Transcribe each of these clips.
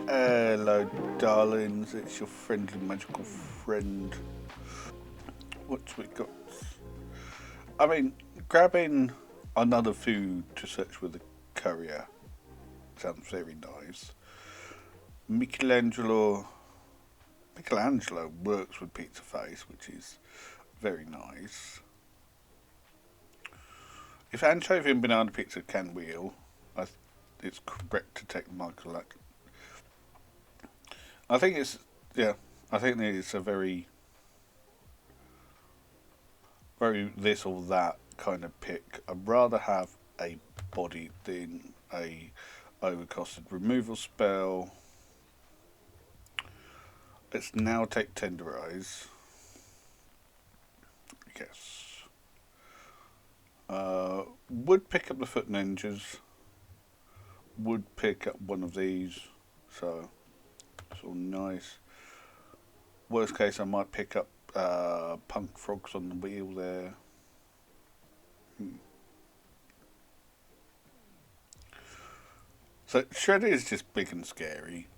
Hello, darlings. It's your friendly magical friend. What's we got? I mean, grabbing another food to search with a courier sounds very nice. Michelangelo works with Pizza Face, which is very nice. If anchovy and banana pizza can wheel, it's correct to take Michael. I think it's yeah. I think it's a very this or that kind of pick. I'd rather have a body than a overcosted removal spell. Let's now take Tenderize. Yes. Would pick up the Foot Ninjas. Would pick up one of these. So it's all nice. Worst case, I might pick up Punk Frogs on the wheel there. So Shredder is just big and scary,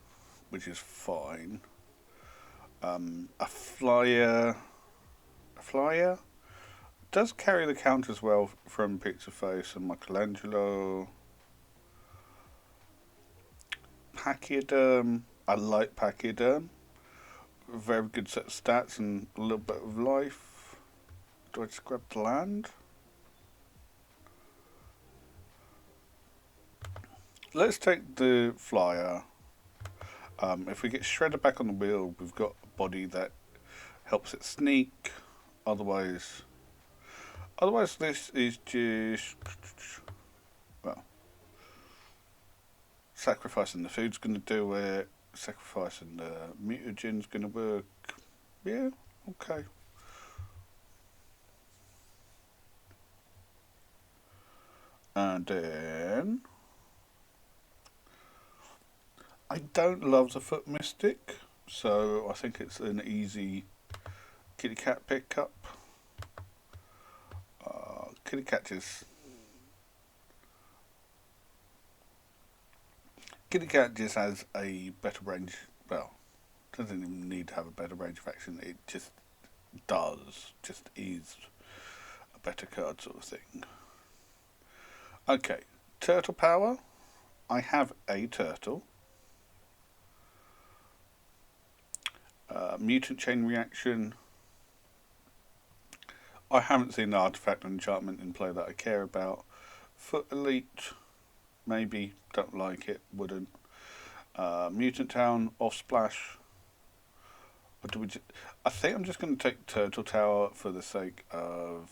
which is fine. A flyer does carry the count as well from Pizza Face and Michelangelo. Pachyderm, I like Pachyderm. Very good set of stats and a little bit of life. Do I just grab the land? Let's take the flyer. If we get Shredder back on the wheel, we've got a body that helps it sneak. Otherwise this is just, well, sacrificing the food's going to do it. Sacrificing the mutagen's going to work. Yeah, okay. And then I don't love the Foot Mystic, so I think it's an easy kitty cat pickup. Kitty cat just has a better range. Well, doesn't even need to have a better range of action. It just does. Just is a better card sort of thing. Okay, turtle power. I have a turtle. Mutant chain reaction. I haven't seen the artifact and enchantment in play that I care about. Foot elite. Maybe, don't like it, wouldn't. Mutant Town, off splash. Or do we I think I'm just going to take Turtle Tower for the sake of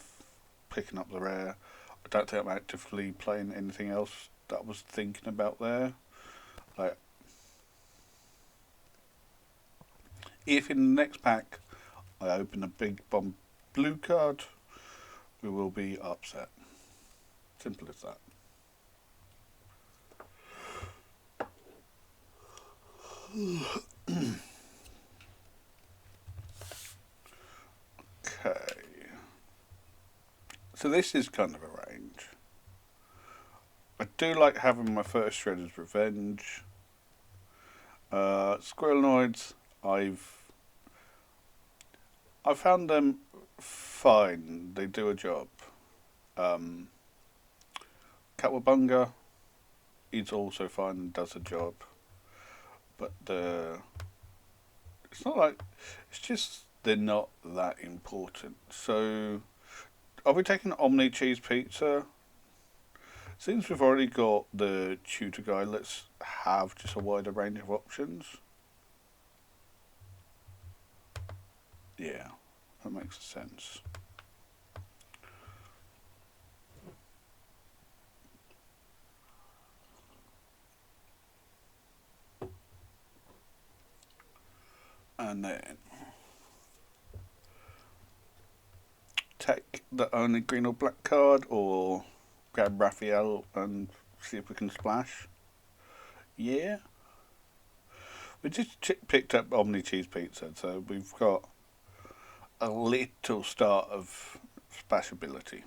picking up the rare. I don't think I'm actively playing anything else that I was thinking about there. Like, if in the next pack I open a big bomb blue card, we will be upset. Simple as that. Okay. So this is kind of a range. I do like having my first Shredder's Revenge. Squirrelnoids, I've found them fine. They do a job. Catwabunga is also fine and does a job. But it's not like, it's just they're not that important. So, are we taking Omni Cheese Pizza? Since we've already got the tutor guy, let's have just a wider range of options. Yeah, that makes sense. And then take the only green or black card, or grab Raphael and see if we can splash. Yeah. We just picked up Omni Cheese Pizza, so we've got a little start of splashability.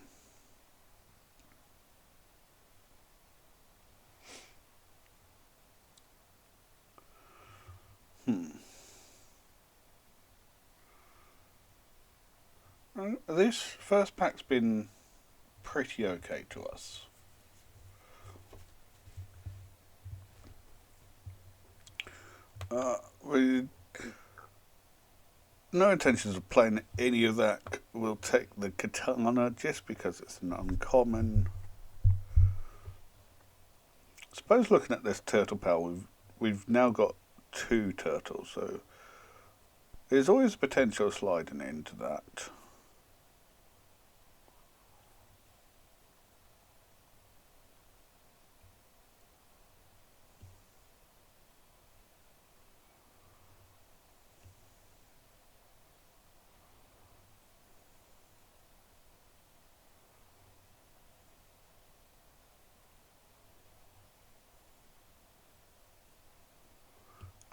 This first pack's been pretty okay to us. With no intentions of playing any of that, we'll take the katana just because it's an uncommon. I suppose looking at this turtle pal, we've now got 2 turtles, so there's always potential sliding into that.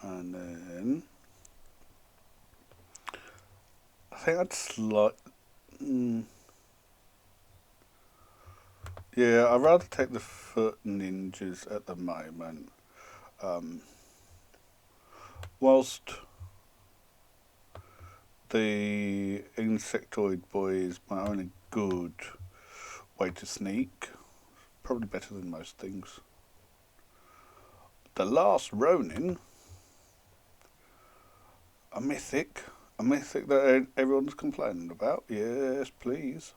And then I think I'd yeah, I'd rather take the foot ninjas at the moment. Whilst the insectoid boy is my only good way to sneak, probably better than most things. The Last Ronin, a mythic that everyone's complaining about. Yes, please.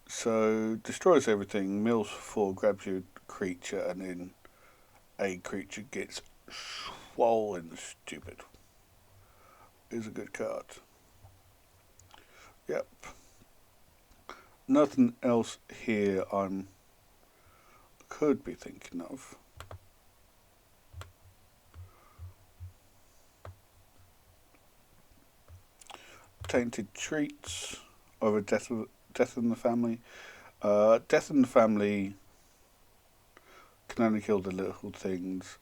So, destroys everything, mills for 4, grabs your creature, and then a creature gets swollen stupid. Is a good card. Yep. Nothing else here could be thinking of. Tainted Treats over Death in the Family. Death in the Family can only kill the little things.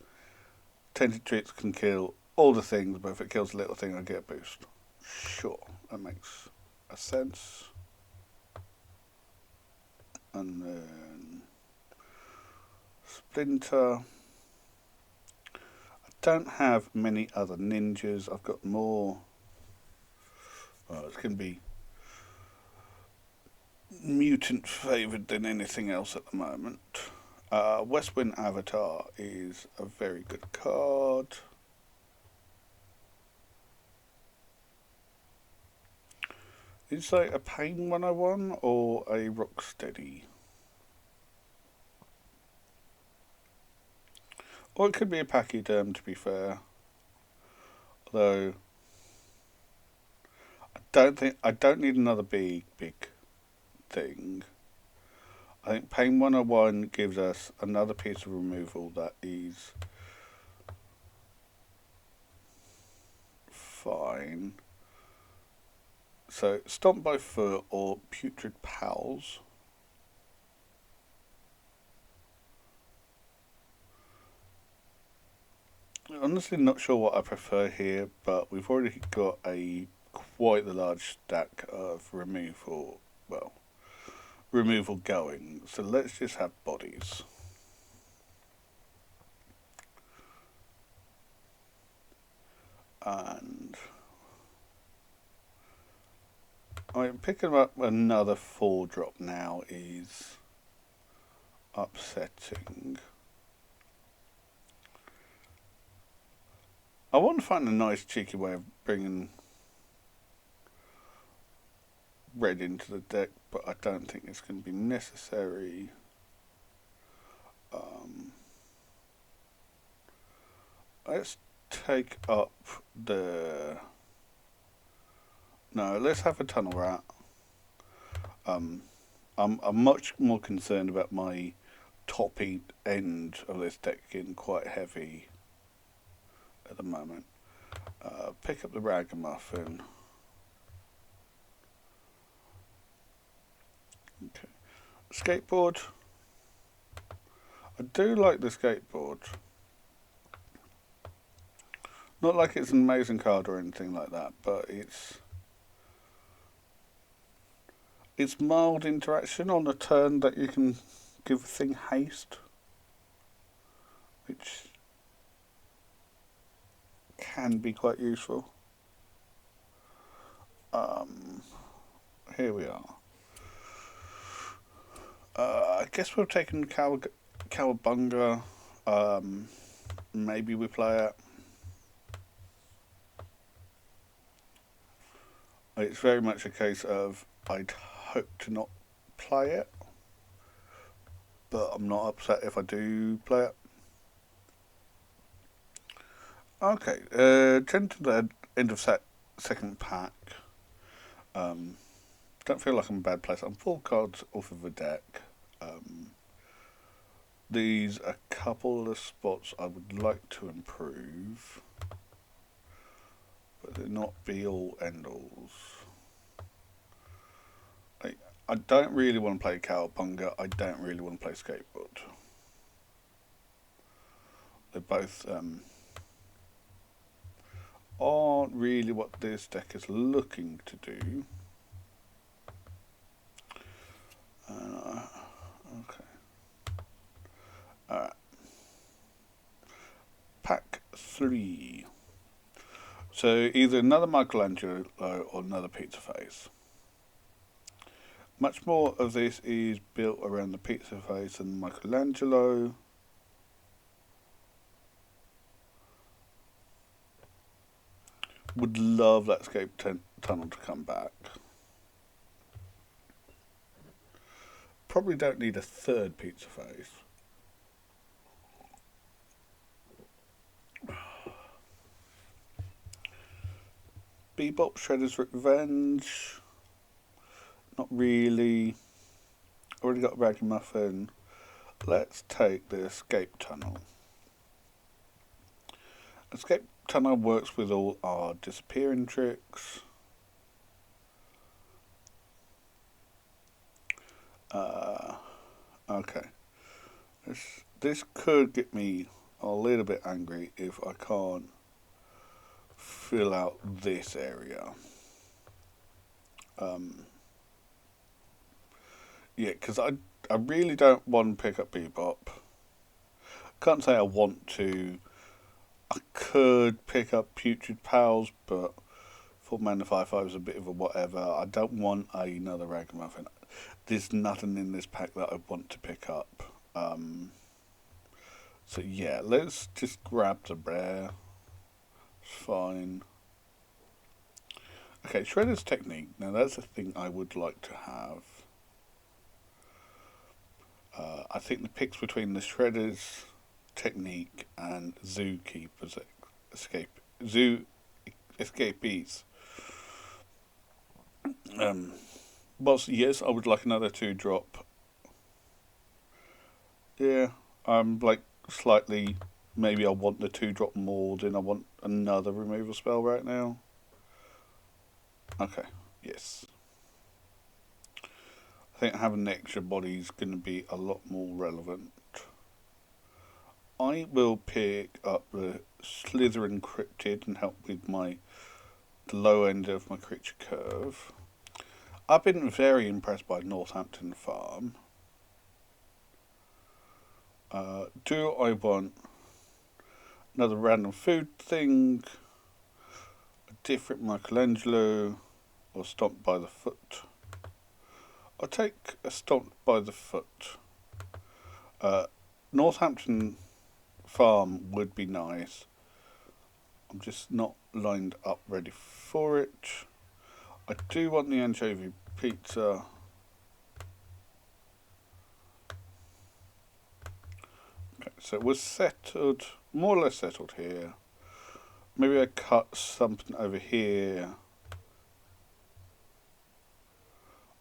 Tainted Treats can kill all the things, but if it kills the little thing, I get a boost. Sure, that makes a sense. And then Splinter. I don't have many other ninjas. I've got more. Well, it's going to be mutant favoured than anything else at the moment. Westwind Avatar is a very good card. Is it a Pain 101 or a Rocksteady? Or it could be a Pachyderm, to be fair. Although I don't need another big thing. I think Pain 101 gives us another piece of removal that is fine. So, Stomp by Foot or Putrid Pals. Honestly, not sure what I prefer here, but we've already got quite the large stack of removal going. So let's just have bodies. And I'm picking up another 4-drop now is upsetting. I want to find a nice cheeky way of bringing red into the deck, but I don't think it's going to be necessary. Let's take up let's have a Tunnel Rat. I'm much more concerned about my top end of this deck getting quite heavy at the moment. Pick up the Ragamuffin. Okay. Skateboard. I do like the skateboard. Not like it's an amazing card or anything like that, but it's mild interaction on a turn that you can give a thing haste, which can be quite useful. Here we are. I guess we've taken Cowabunga. Maybe we play it. It's very much a case of I'd hope to not play it, but I'm not upset if I do play it. Okay, turn to the end of second pack. Don't feel like I'm in a bad place. I'm 4 cards off of the deck. These are a couple of spots I would like to improve, but they're not be all end alls. I don't really want to play Cowabunga. I don't really want to play Skateboard. They're both aren't really what this deck is looking to do. Okay. Alright. Pack 3. So either another Michelangelo or another Pizza Face. Much more of this is built around the Pizza Face than Michelangelo. Would love that escape tunnel to come back. Probably don't need a third Pizza Face. Bebop Shredder's Revenge. Not really. Already got a Ragamuffin. Let's take the escape tunnel. Escape tunnel works with all our disappearing tricks. Okay. This could get me a little bit angry if I can't fill out this area. Yeah, because I really don't want to pick up Bebop. Can't say I want to. I could pick up Putrid Pals, but 4 mana 5/5 is a bit of a whatever. I don't want another Ragamuffin. There's nothing in this pack that I want to pick up. So yeah, let's just grab the rare. It's fine. Okay, Shredder's Technique. Now that's a thing I would like to have. I think the picks between the Shredder's Technique and Zookeeper's Escapees. Well, yes, I would like another 2-drop. Yeah, I'm like slightly. Maybe I want the 2-drop more than I want another removal spell right now. Okay, yes. I think having an extra body is going to be a lot more relevant. I will pick up the Slytherin Cryptid and help with the low end of my creature curve. I've been very impressed by Northampton Farm. Do I want another random food thing, a different Michelangelo, or Stomped by the Foot? I'll take a Stomped by the Foot. Northampton Farm would be nice. I'm just not lined up ready for it. I do want the anchovy pizza. Okay, so we're settled, more or less settled here. Maybe I cut something over here.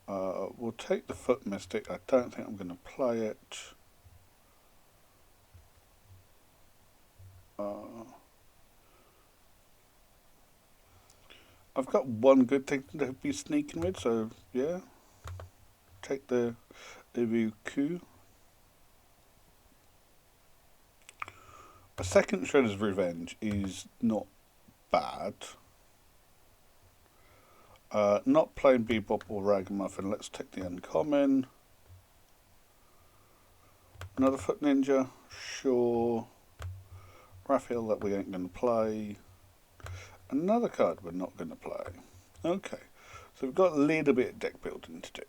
We'll take the Foot Mystic. I don't think I'm going to play it. I've got one good thing to be sneaking with, so yeah. Take the Ibuku. A second Shredder's Revenge is not bad. Not playing Bebop or Ragamuffin. Let's take the uncommon. Another Foot Ninja, sure. Raphael that we ain't going to play. Another card we're not going to play. Okay, So we've got a little bit of deck building to do.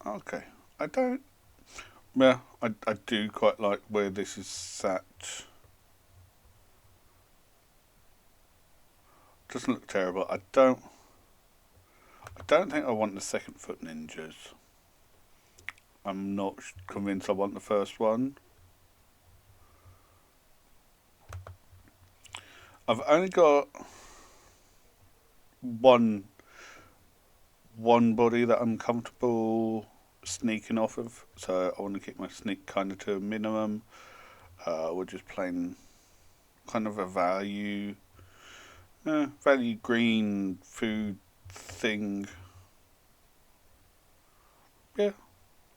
Okay, I don't. Yeah, I do quite like where this is sat. Doesn't look terrible. I don't think I want the second foot ninjas. I'm not convinced I want the first one. I've only got one body that I'm comfortable sneaking off of, so I want to keep my sneak kind of to a minimum. We're just playing kind of a value green food thing. Yeah,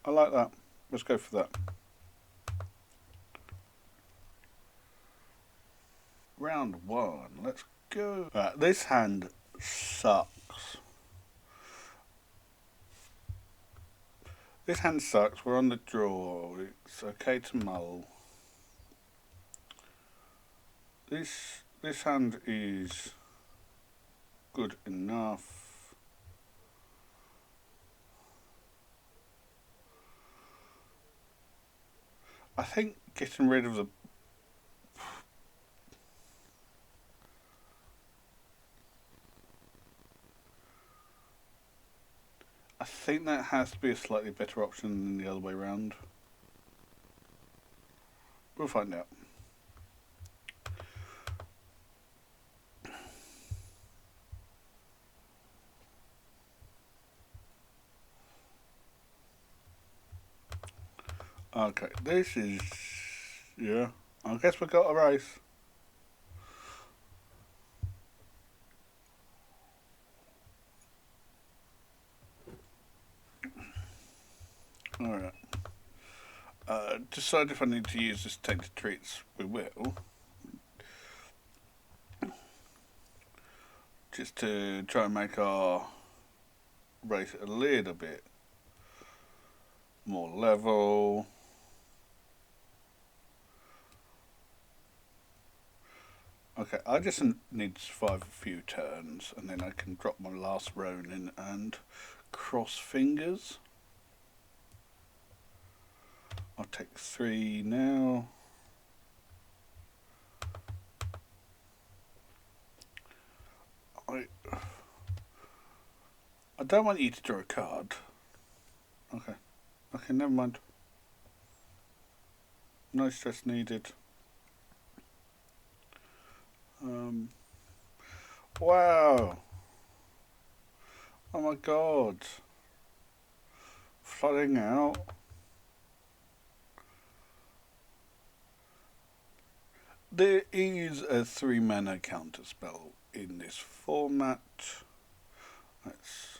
I like that. Let's go for that. Round one, let's go. This hand sucks. This hand sucks. We're on the draw. It's okay to mull. This hand is good enough. I think getting rid of the I think that has to be a slightly better option than the other way around. We'll find out. Okay, this is... yeah, I guess we got a race. Alright. Decide if I need to use this tainted treats. We will. Just to try and make our race a little bit more level. Okay, I just need to survive a few turns and then I can drop my last Ronin and cross fingers. I'll take 3 now. I don't want you to draw a card. Okay. Okay, never mind. No stress needed. Wow. Oh my god. Flooding out. There is a 3-mana counter spell in this format. That's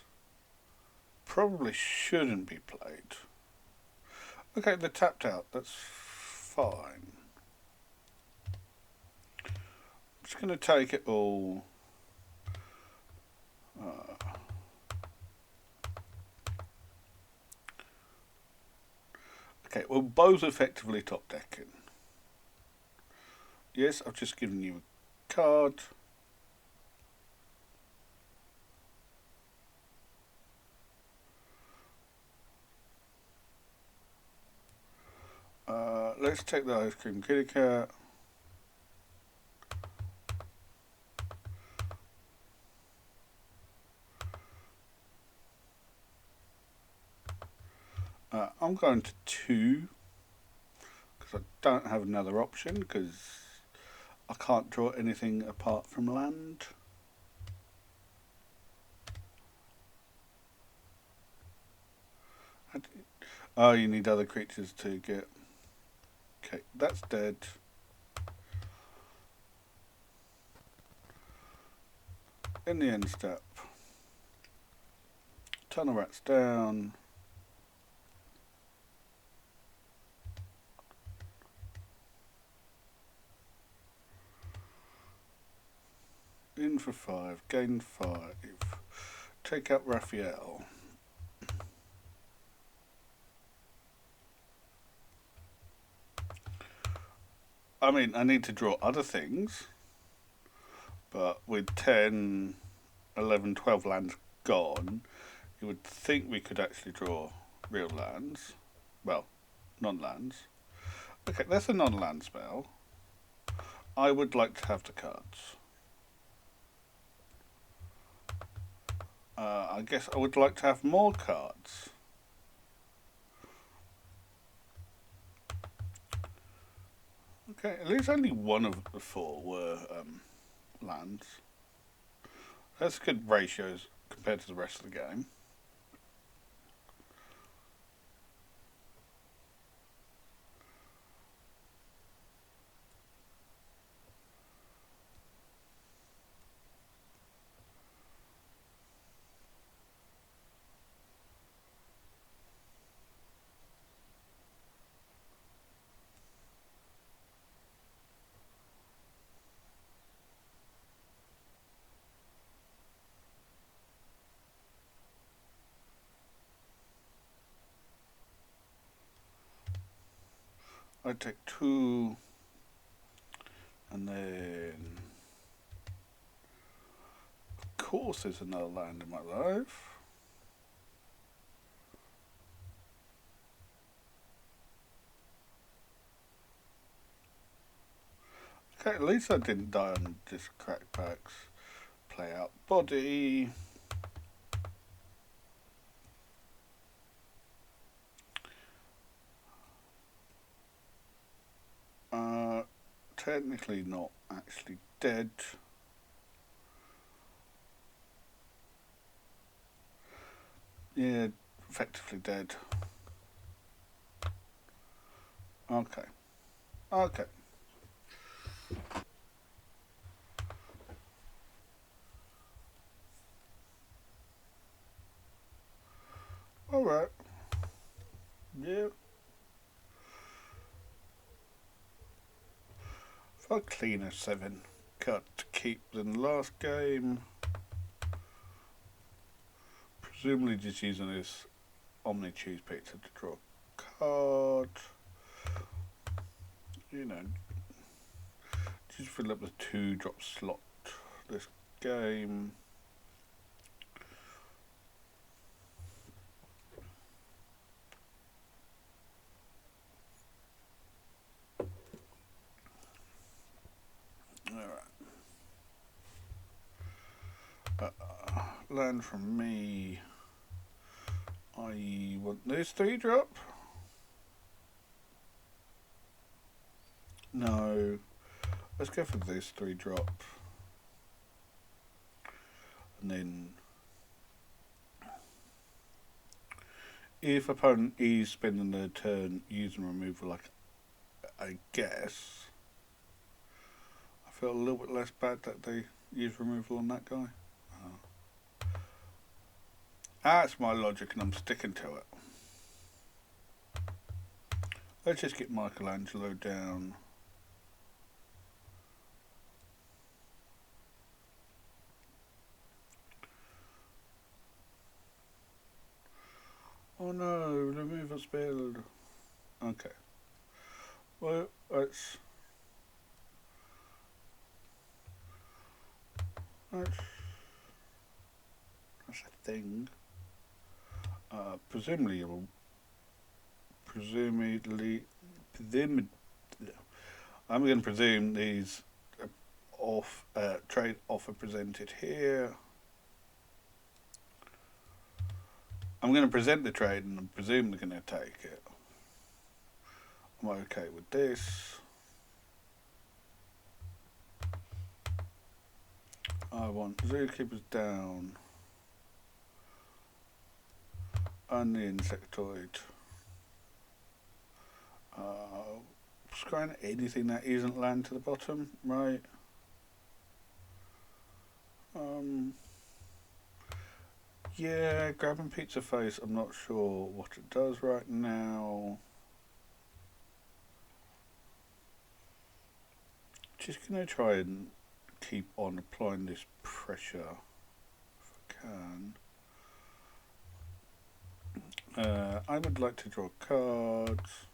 probably shouldn't be played. Okay, they're tapped out. That's fine. I'm just going to take it all. Okay, we're both effectively top decking. Yes, I've just given you a card. Let's take the ice cream kitty cat. I'm going to 2 because I don't have another option because I can't draw anything apart from land. Oh, you need other creatures to get... Okay, that's dead. In the end step. Ton of rats down. In for 5, gain 5. Take out Raphael. I mean, I need to draw other things, but with 10, 11, 12 lands gone, you would think we could actually draw real lands. Well, non-lands. Okay, that's a non-land spell. I would like to have the cards. I guess I would like to have more cards. Okay, at least only one of the four were lands. That's good ratios compared to the rest of the game. I'd take two, and then of course there's another land in my life. Okay, at least I didn't die on this crackbacks. Play out body. Technically not actually dead. Yeah, effectively dead. Okay. Okay. Alright. Yeah. If I clean a 7 cut to keep in the last game, presumably just using this Omni Choose Pizza to draw a card. You know, just fill up the 2-drop slot this game. Land from me. I want this 3-drop. No. Let's go for this 3-drop. And then if opponent is spending their turn using removal, like I guess, I feel a little bit less bad that they use removal on that guy. That's my logic and I'm sticking to it. Let's just get Michelangelo down. Oh no, remove a spell. Okay. Well, that's a thing. Presumably, I'm going to presume these trade offer presented here. I'm going to present the trade and I presume they're going to take it. I'm okay with this. I want zookeepers down and the insectoid. Scrying anything that isn't land to the bottom, right? Yeah, grabbing pizza face, I'm not sure what it does right now. Just gonna try and keep on applying this pressure if I can. I would like to draw cards.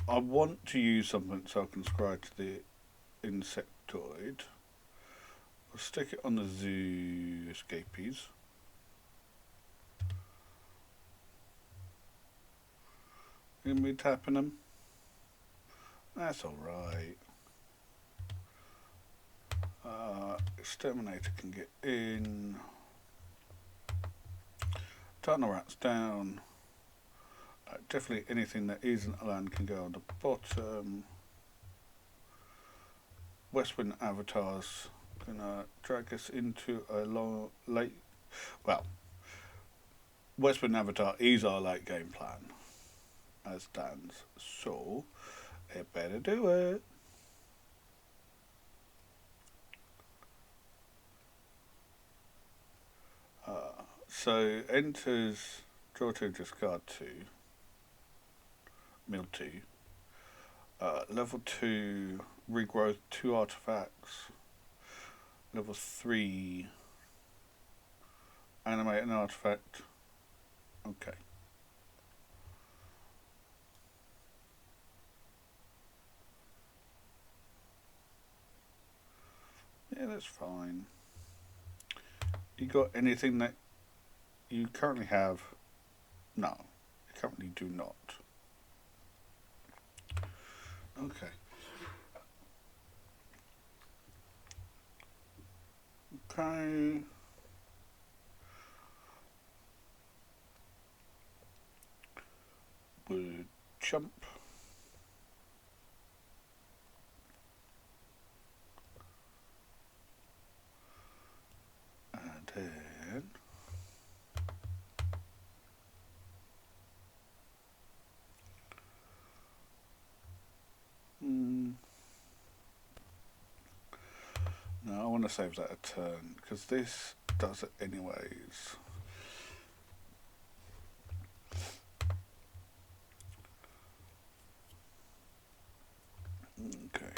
I want to use something so I can scry to the insectoid. I'll stick it on the zoo escapees. Gonna be tapping them. That's alright. Exterminator can get in. Tunnel rats down. Definitely anything that isn't a land can go on the bottom. Westwind avatars gonna drag us into a late. Well, Westwind avatar is our late game plan as stands, so it better do it. So enters draw 2, discard 2, mill 2. Level 2, regrowth 2 artifacts. Level 3, animate an artifact. Okay. Yeah, that's fine. You got anything that you currently have? No, you currently do not. Okay. Okay. We'll jump. And then no, I want to save that a turn because this does it anyways. Okay.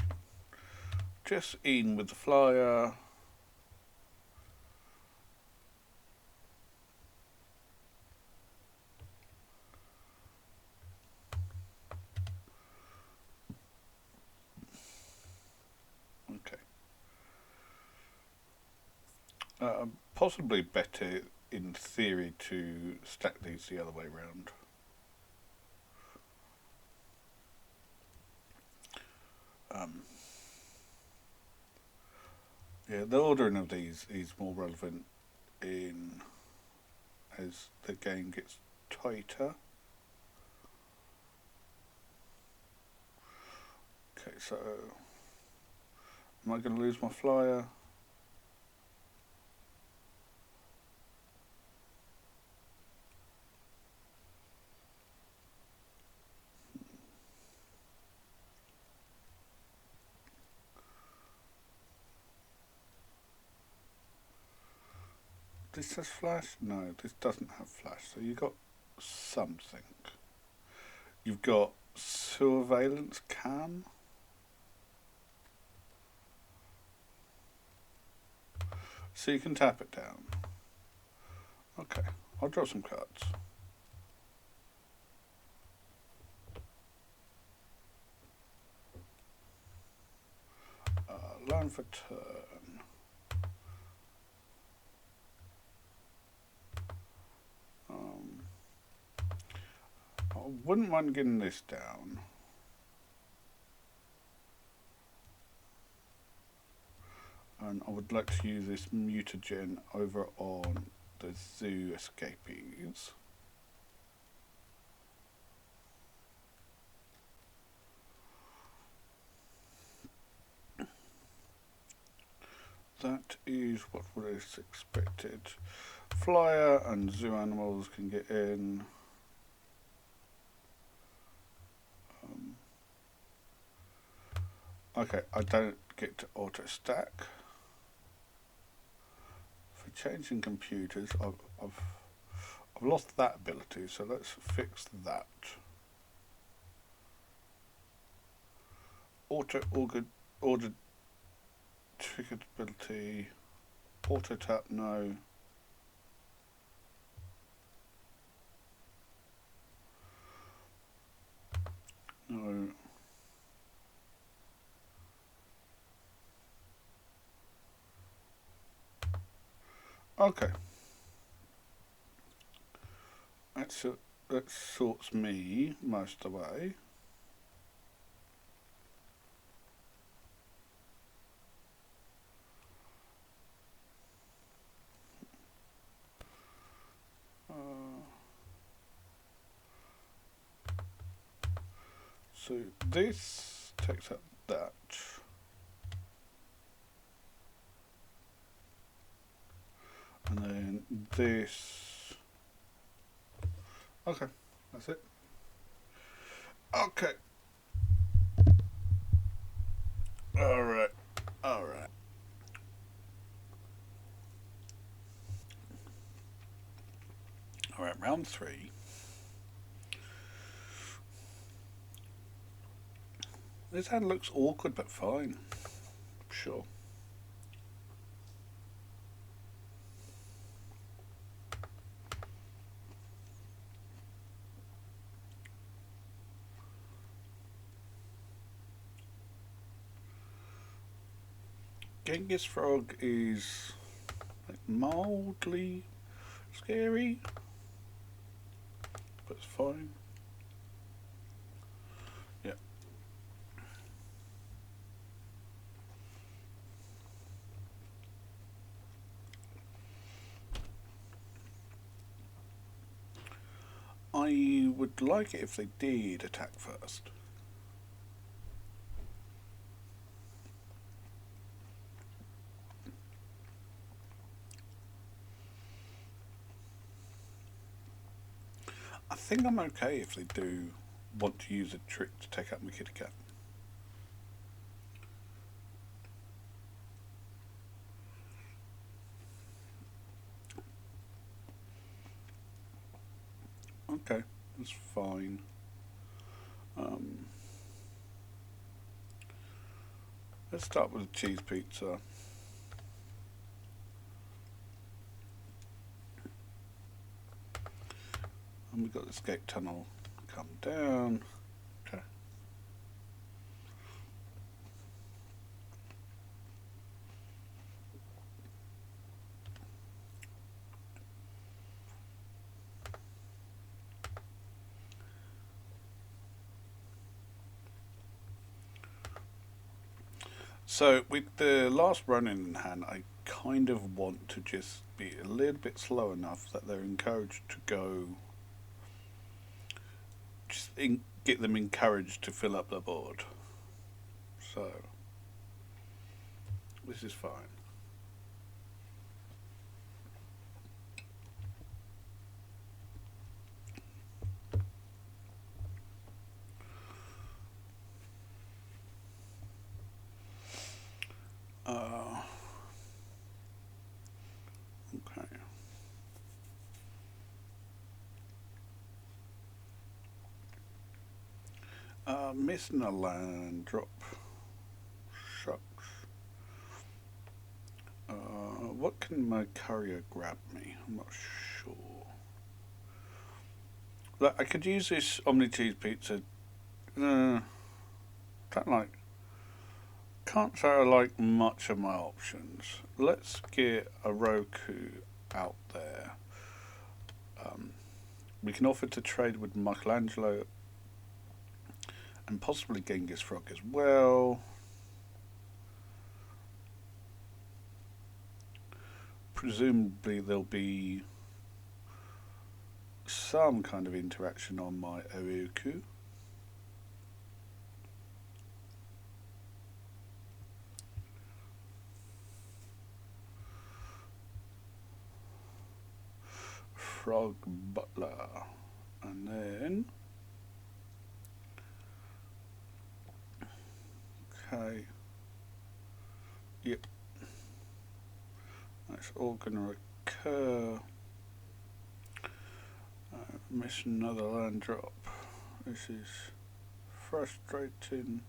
Just in with the flyer. Okay. Possibly better in theory to stack these the other way round. Yeah, the ordering of these is more relevant in as the game gets tighter. Okay, so am I going to lose my flyer? This has flash? No, this doesn't have flash. So you got something. You've got surveillance cam. So you can tap it down. Okay, I'll draw some cards. Learn for turn. I wouldn't mind getting this down. And I would like to use this mutagen over on the zoo escapees. That is what was expected. Flyer and zoo animals can get in. Okay, I don't get to auto stack. For changing computers, I've lost that ability, so let's fix that. Order triggered ability, auto tap no. So, okay. That sorts me most of the way. So this takes up that. And then this. Okay, that's it. Okay. Alright. Alright. Alright, round 3. This hand looks awkward but fine. Sure. Genghis Frog is like mildly scary, but it's fine. Yeah. I would like it if they did attack first. I think I'm okay if they do want to use a trick to take out my kitty cat. Okay, that's fine. Let's start with a cheese pizza. And we've got the escape tunnel come down. Okay. So with the last run in hand, I kind of want to just be a little bit slow enough that they're encouraged to go. Just get them encouraged to fill up the board. So this is fine. Okay. Missing a land drop. Shucks. What can my courier grab me? I'm not sure. Like, I could use this Omni Cheese Pizza. Don't like. Can't say I like much of my options. Let's get a Roku out there. We can offer to trade with Michelangelo and possibly Genghis Frog as well. Presumably there'll be some kind of interaction on my Oroku. Frog Butler. And then... Okay. Yep. That's all going to occur. Miss another land drop. This is frustrating.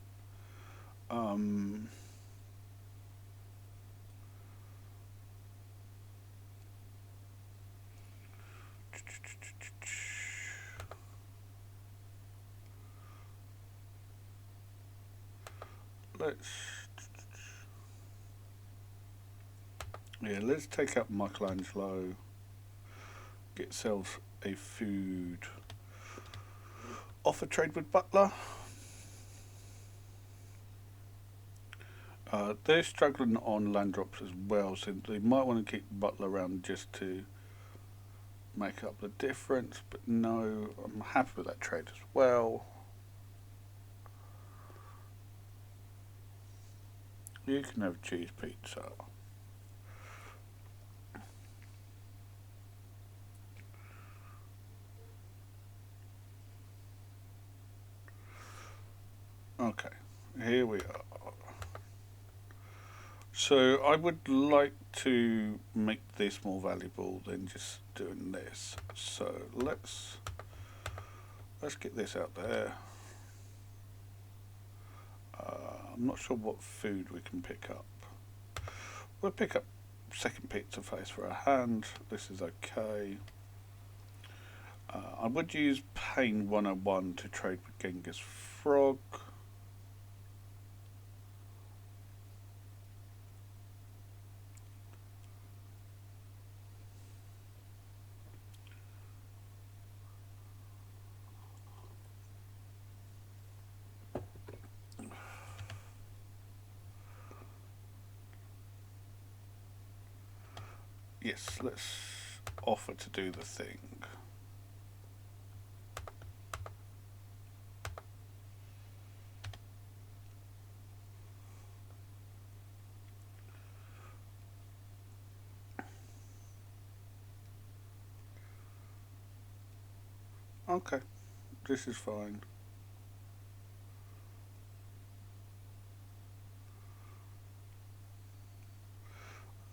let's take up Michelangelo. Get yourself a food. Offer trade with Butler. They're struggling on land drops as well, so they might want to keep Butler around just to make up the difference, but no, I'm happy with that trade as well. You can have cheese pizza. Okay, here we are. So I would like to make this more valuable than just doing this. So let's get this out there. I'm not sure what food we can pick up. We'll pick up second pizza face for a hand. This is okay. I would use Pain 101 to trade with Genghis Frog. Yes, let's offer to do the thing. Okay, this is fine.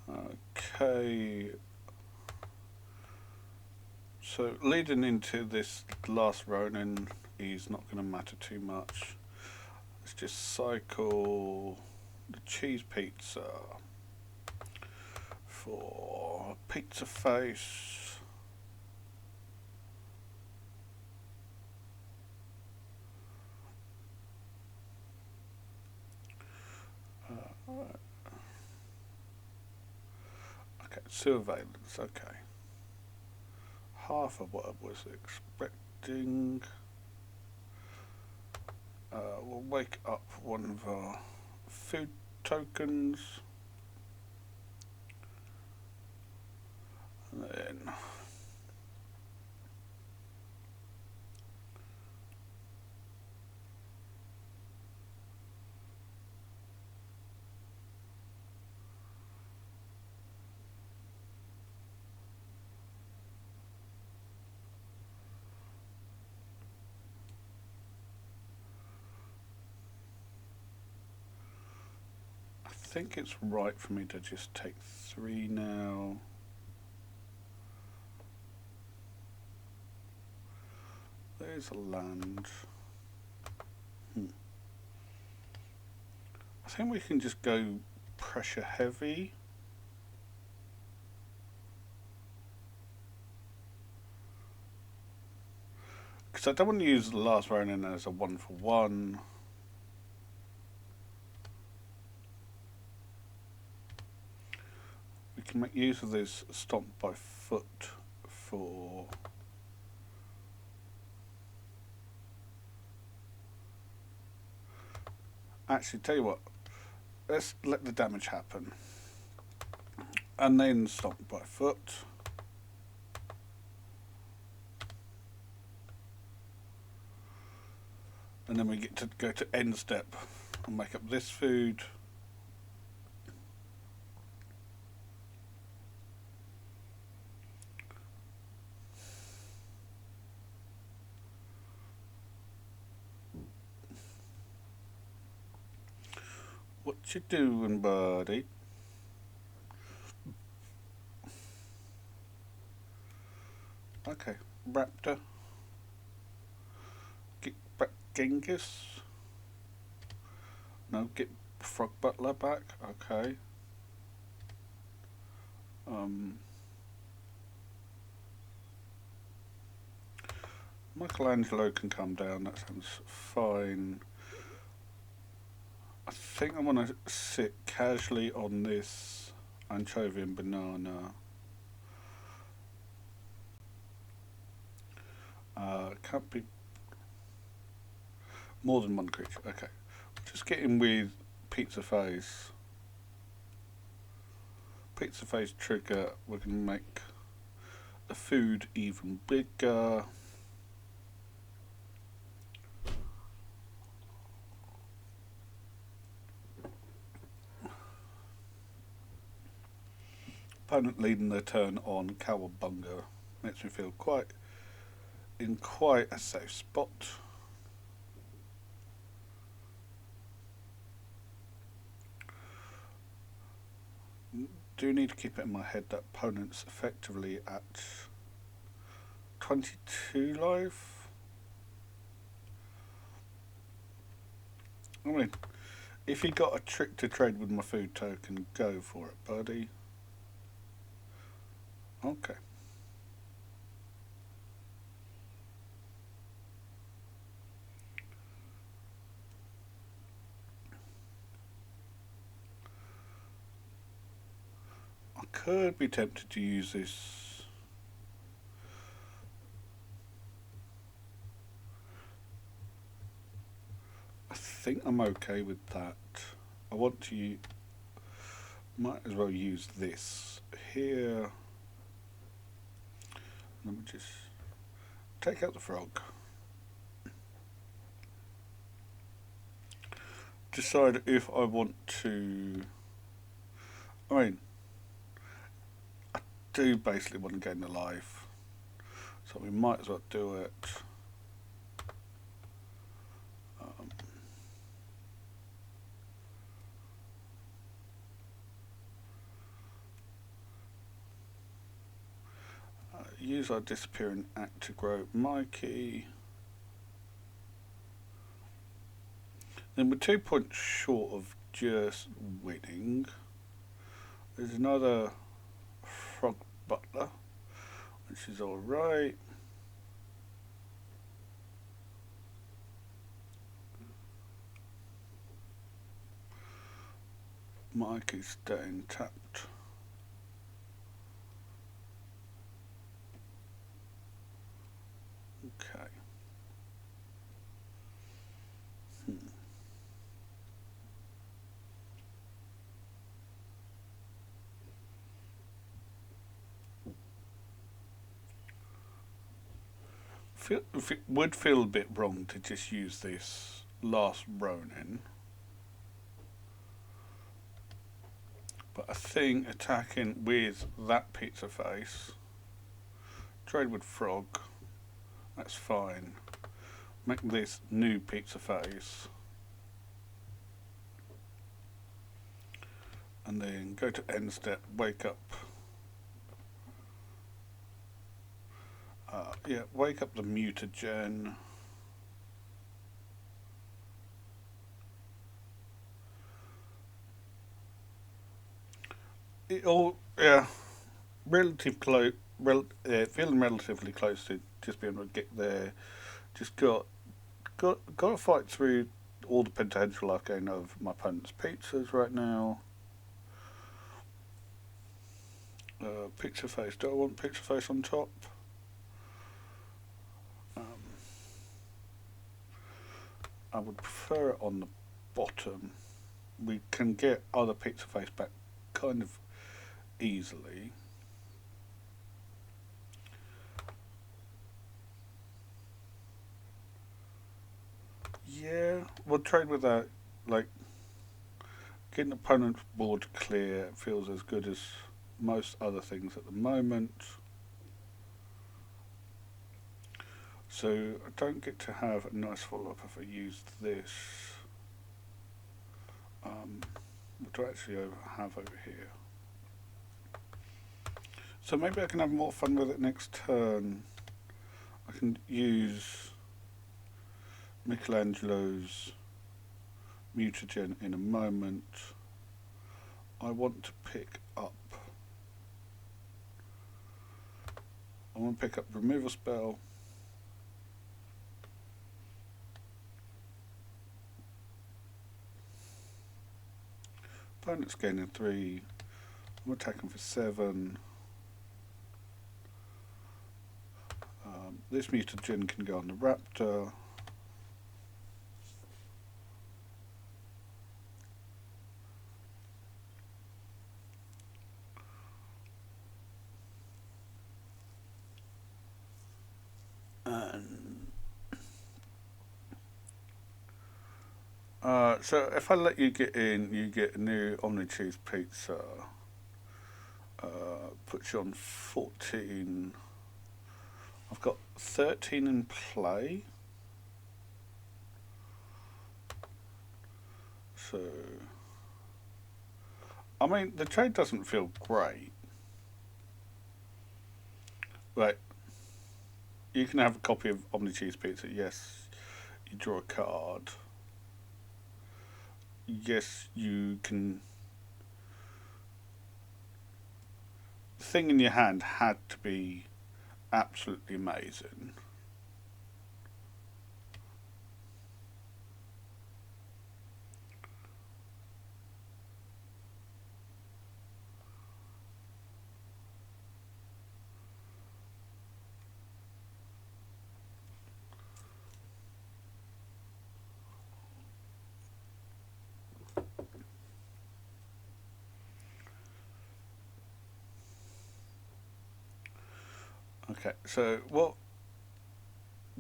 Okay. So leading into this last Ronin is not going to matter too much. Let's just cycle the cheese pizza for pizza face. Okay, surveillance, okay. Half of what I was expecting. We'll wake up one of our food tokens. And then I think it's right for me to just take 3 now. There's a land. I think we can just go pressure heavy. Because I don't want to use the last Ronin as a 1-for-1. We can make use of this stomp by foot for... Actually, tell you what, let's let the damage happen. And then stomp by foot. And then we get to go to end step and make up this food. What you doing, buddy? Okay, Raptor. Get back Genghis. No, get Frog Butler back. Okay. Michelangelo can come down. That sounds fine. I think I want to sit casually on this anchovy and banana. Can't be more than one creature. Okay. Just get in with pizza face. Pizza face trigger. We're going to make the food even bigger. Opponent leading their turn on Cowabunga makes me feel in quite a safe spot. Do need to keep it in my head that opponent's effectively at 22 life. I mean, if you got a trick to trade with my food token, go for it, buddy. Okay. I could be tempted to use this. I think I'm okay with that. I want to might as well use this here. Let me just take out the frog. Decide if I want to. I mean, I do basically want to gain the life, so we might as well do it. Use our disappearing act to grow Mikey. Then we're 2 points short of just winning. There's another frog butler, which is alright. Mikey's staying tapped. Okay. It would feel a bit wrong to just use this last Ronin, but I think attacking with that pizza face, trade with frog, that's fine. Make this new pizza face, and then go to end step, wake up. Yeah, wake up the mutagen. It all, yeah, feeling relatively close to just being able to get there. Just got to fight through all the potential I've gained of my opponent's pizzas right now. Pizza face. Do I want pizza face on top? I would prefer it on the bottom. We can get other pizza face back kind of easily. Yeah, we'll trade with that. Like, getting the opponent's board clear feels as good as most other things at the moment. So I don't get to have a nice follow-up if I use this. What do I actually have over here? So maybe I can have more fun with it next turn. I can use Michelangelo's mutagen in a moment. I want to pick up. I want to pick up removal spell. Opponent's gaining 3. I'm attacking for 7. This mutagen can go on the raptor. And so if I let you get in, you get a new Omni Cheese Pizza. Puts you on 14. I've got 13 in play. So, I mean, the trade doesn't feel great. Right. You can have a copy of Omni Cheese Pizza. Yes, you draw a card. Yes, you can. The thing in your hand had to be absolutely amazing. Okay, so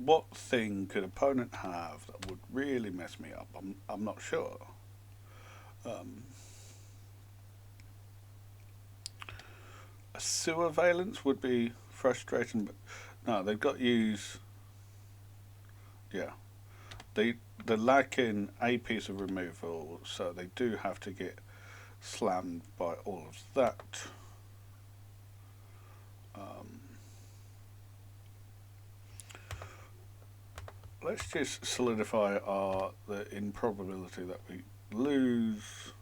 what thing could opponent have that would really mess me up? I'm not sure. A sewer valence would be frustrating, but no, they've got to use. Yeah, they're lacking a piece of removal, so they do have to get slammed by all of that. Let's just solidify the improbability that we lose.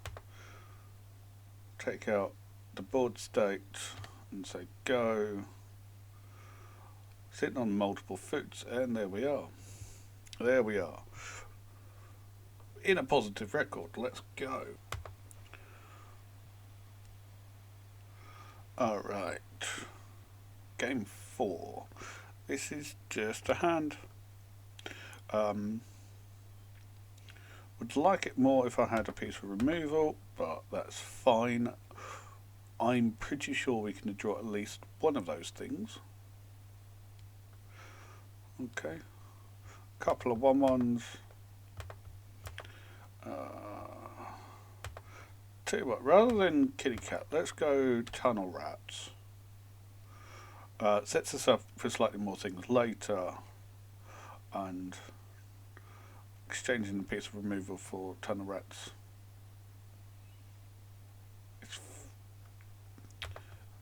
Take out the board state and say go. Sitting on multiple foots, and there we are. There we are. In a positive record, let's go. Alright. Game 4. This is just a hand. Would like it more if I had a piece of removal, but that's fine. I'm pretty sure we can draw at least one of those things. Okay. Couple of 1/1s. Tell you what, rather than kitty cat, let's go tunnel rats. Sets us up for slightly more things later, and exchanging a piece of removal for tunnel rats.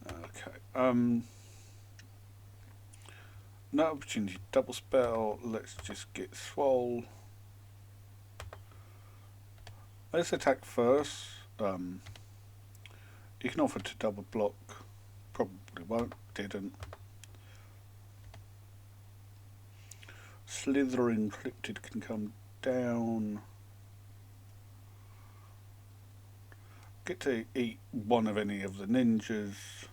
Okay. No opportunity to double spell. Let's just get swole. Let's attack first. You can offer to double block. Probably won't. Didn't. Slithering Cryptid can come down. Get to eat one of any of the ninjas.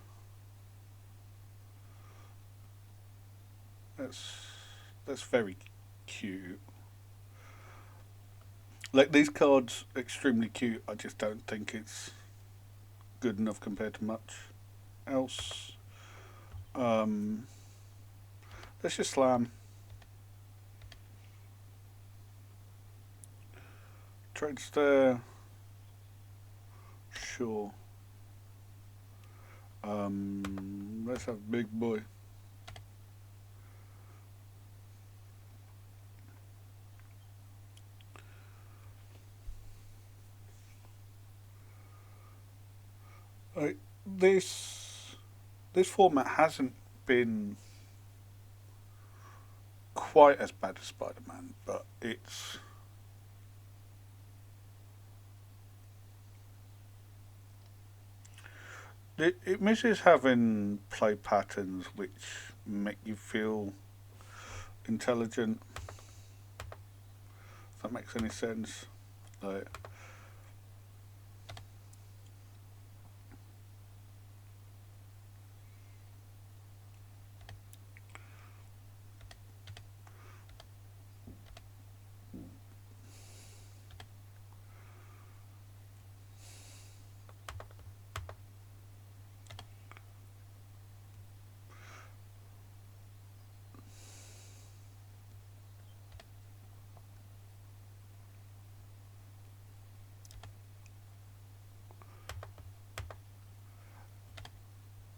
That's very cute. Like, these cards, extremely cute. I just don't think it's good enough compared to much else. Let's just slam. Trades there. Sure. Let's have big boy. This format hasn't been quite as bad as Spider-Man, but it misses having play patterns which make you feel intelligent. If that makes any sense. Like,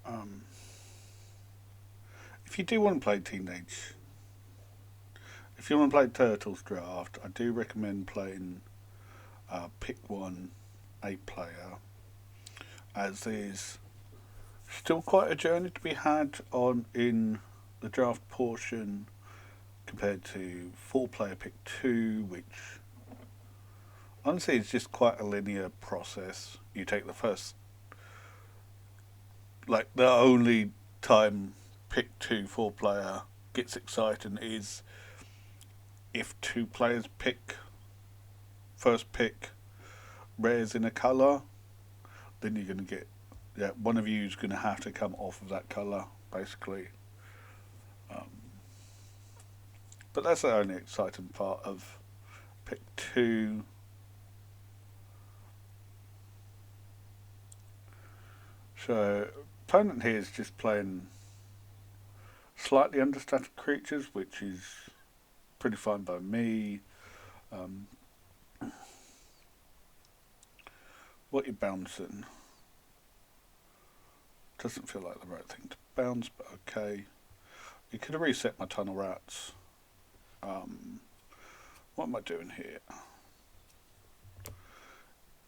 Um, if you do want to play if you want to play Turtles Draft, I do recommend playing Pick One 8-player, as there's still quite a journey to be had on in the draft portion compared to 4-player Pick Two, which honestly is just quite a linear process. You take the first, like the only time Pick Two 4-player gets exciting is if two players first pick rares in a colour, then you're going to get, yeah, one of you is going to have to come off of that colour, basically. Um, but that's the only exciting part of Pick 2. So, opponent here is just playing slightly understated creatures, which is pretty fine by me. What you're bouncing doesn't feel like the right thing to bounce, but okay. You could have reset my tunnel rats. What am I doing here?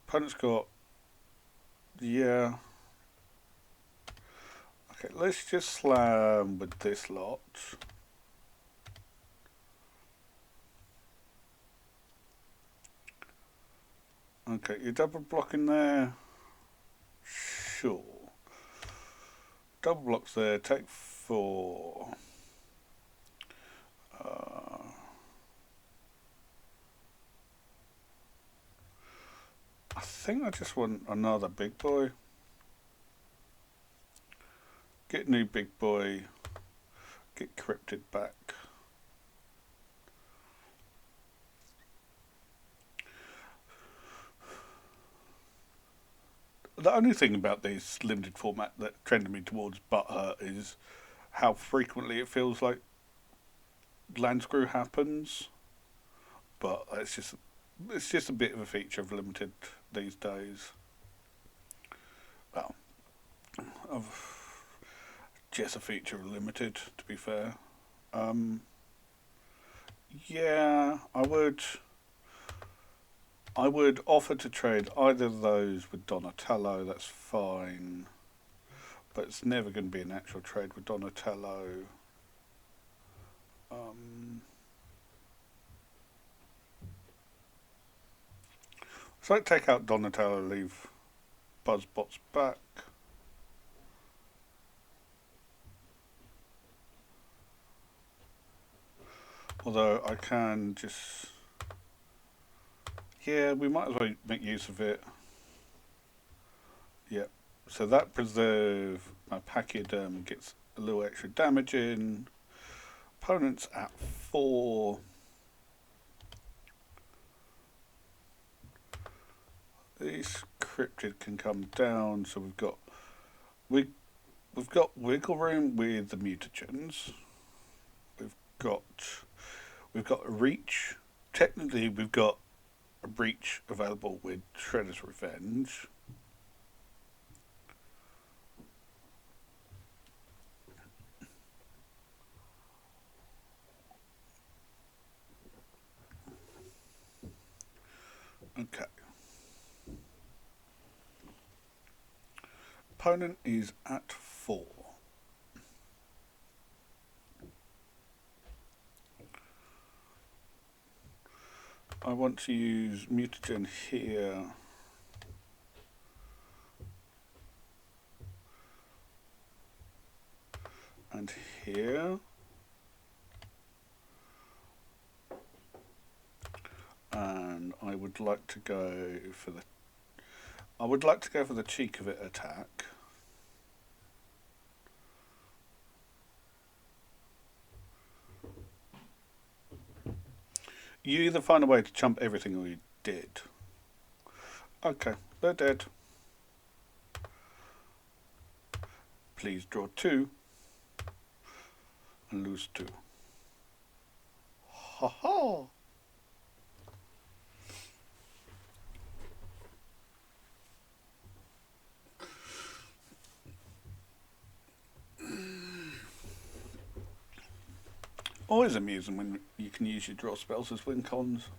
Opponent's got, yeah. Okay, let's just slam with this lot. Okay, you're double blocking there. Sure. Double blocks there, take 4. I think I just want another big boy. Get new big boy. Get cryptid back. The only thing about this limited format that trended me towards butthurt is how frequently it feels like land screw happens. But it's just a bit of a feature of limited these days. Well, of just a feature of limited, to be fair. Yeah, I would offer to trade either of those with Donatello. That's fine, but it's never going to be an actual trade with Donatello. So I take out Donatello, leave Buzzbots back. Although I can just, yeah, we might as well make use of it. Yep. So that preserve, my Pachyderm gets a little extra damage in. Opponent's at 4. These cryptid can come down, so we've got wiggle room with the mutagens. We've got reach. Technically, we've got a breach available with Shredder's Revenge. Okay. Opponent is at 4. I want to use mutagen here. And here. And I would like to go for the cheek of it attack. You either find a way to chump everything or you did. Okay, they're dead. Please draw 2 and lose 2. Ha ha! Always amusing when you can use your draw spells as win cons.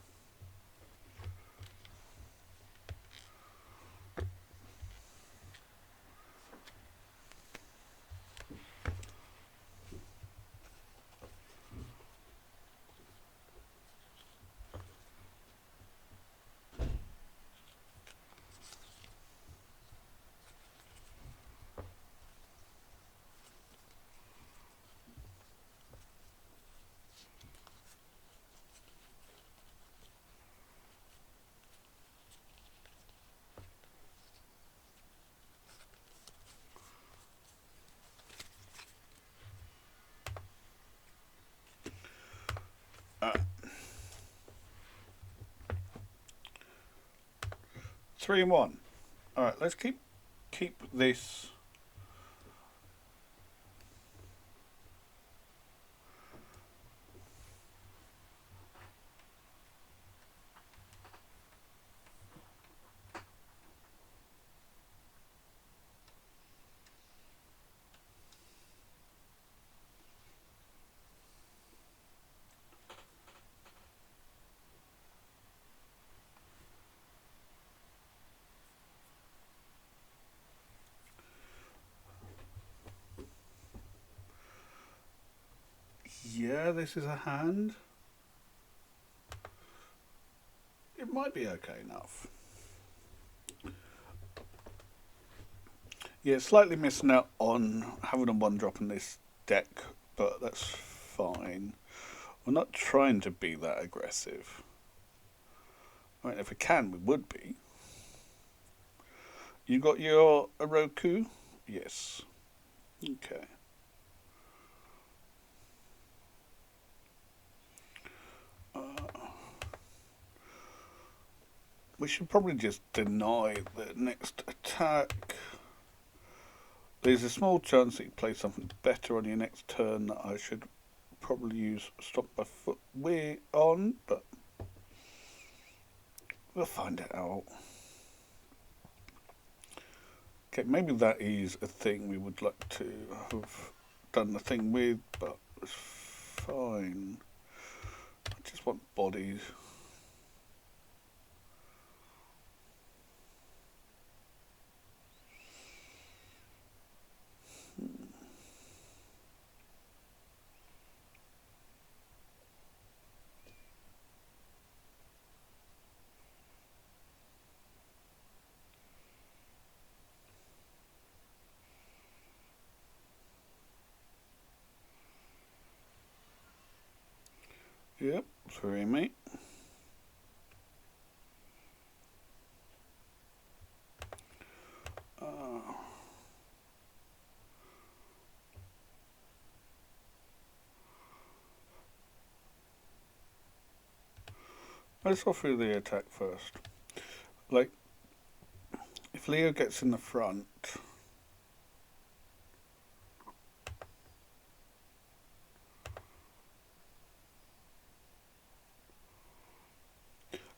Uh, 3 and 1. Alright, let's keep this. Yeah, this is a hand. It might be okay enough. Yeah, slightly missing out on having a 1-drop in this deck, but that's fine. We're not trying to be that aggressive. I mean, if we can, we would be. You got your Oroku? Yes. Okay. We should probably just deny the next attack. There's a small chance that you play something better on your next turn that I should probably use Stop My Foot on, but we'll find it out. Okay, maybe that is a thing we would like to have done the thing with, but it's fine. I just want bodies. Yep, 3 mate. Let's offer the attack first. Like, if Leo gets in the front,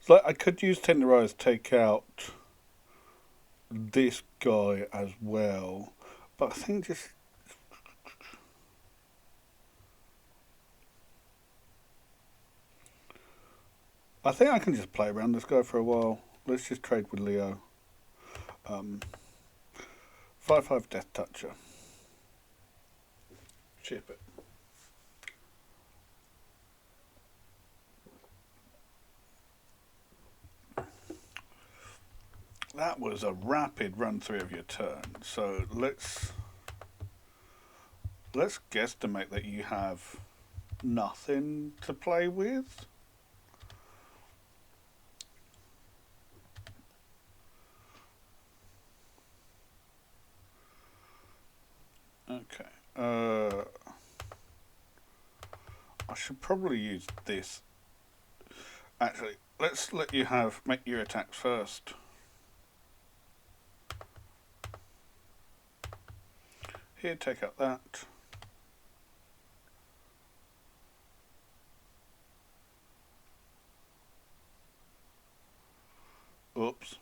so I could use Tenderize take out this guy as well, but I think just I think I can just play around this guy for a while. Let's just trade with Leo. 5/5 Death Toucher. Chip it. That was a rapid run through of your turn. So let's guesstimate that you have nothing to play with. Okay. I should probably use this. Actually, let's let you make your attacks first. Here, take out that. Oops.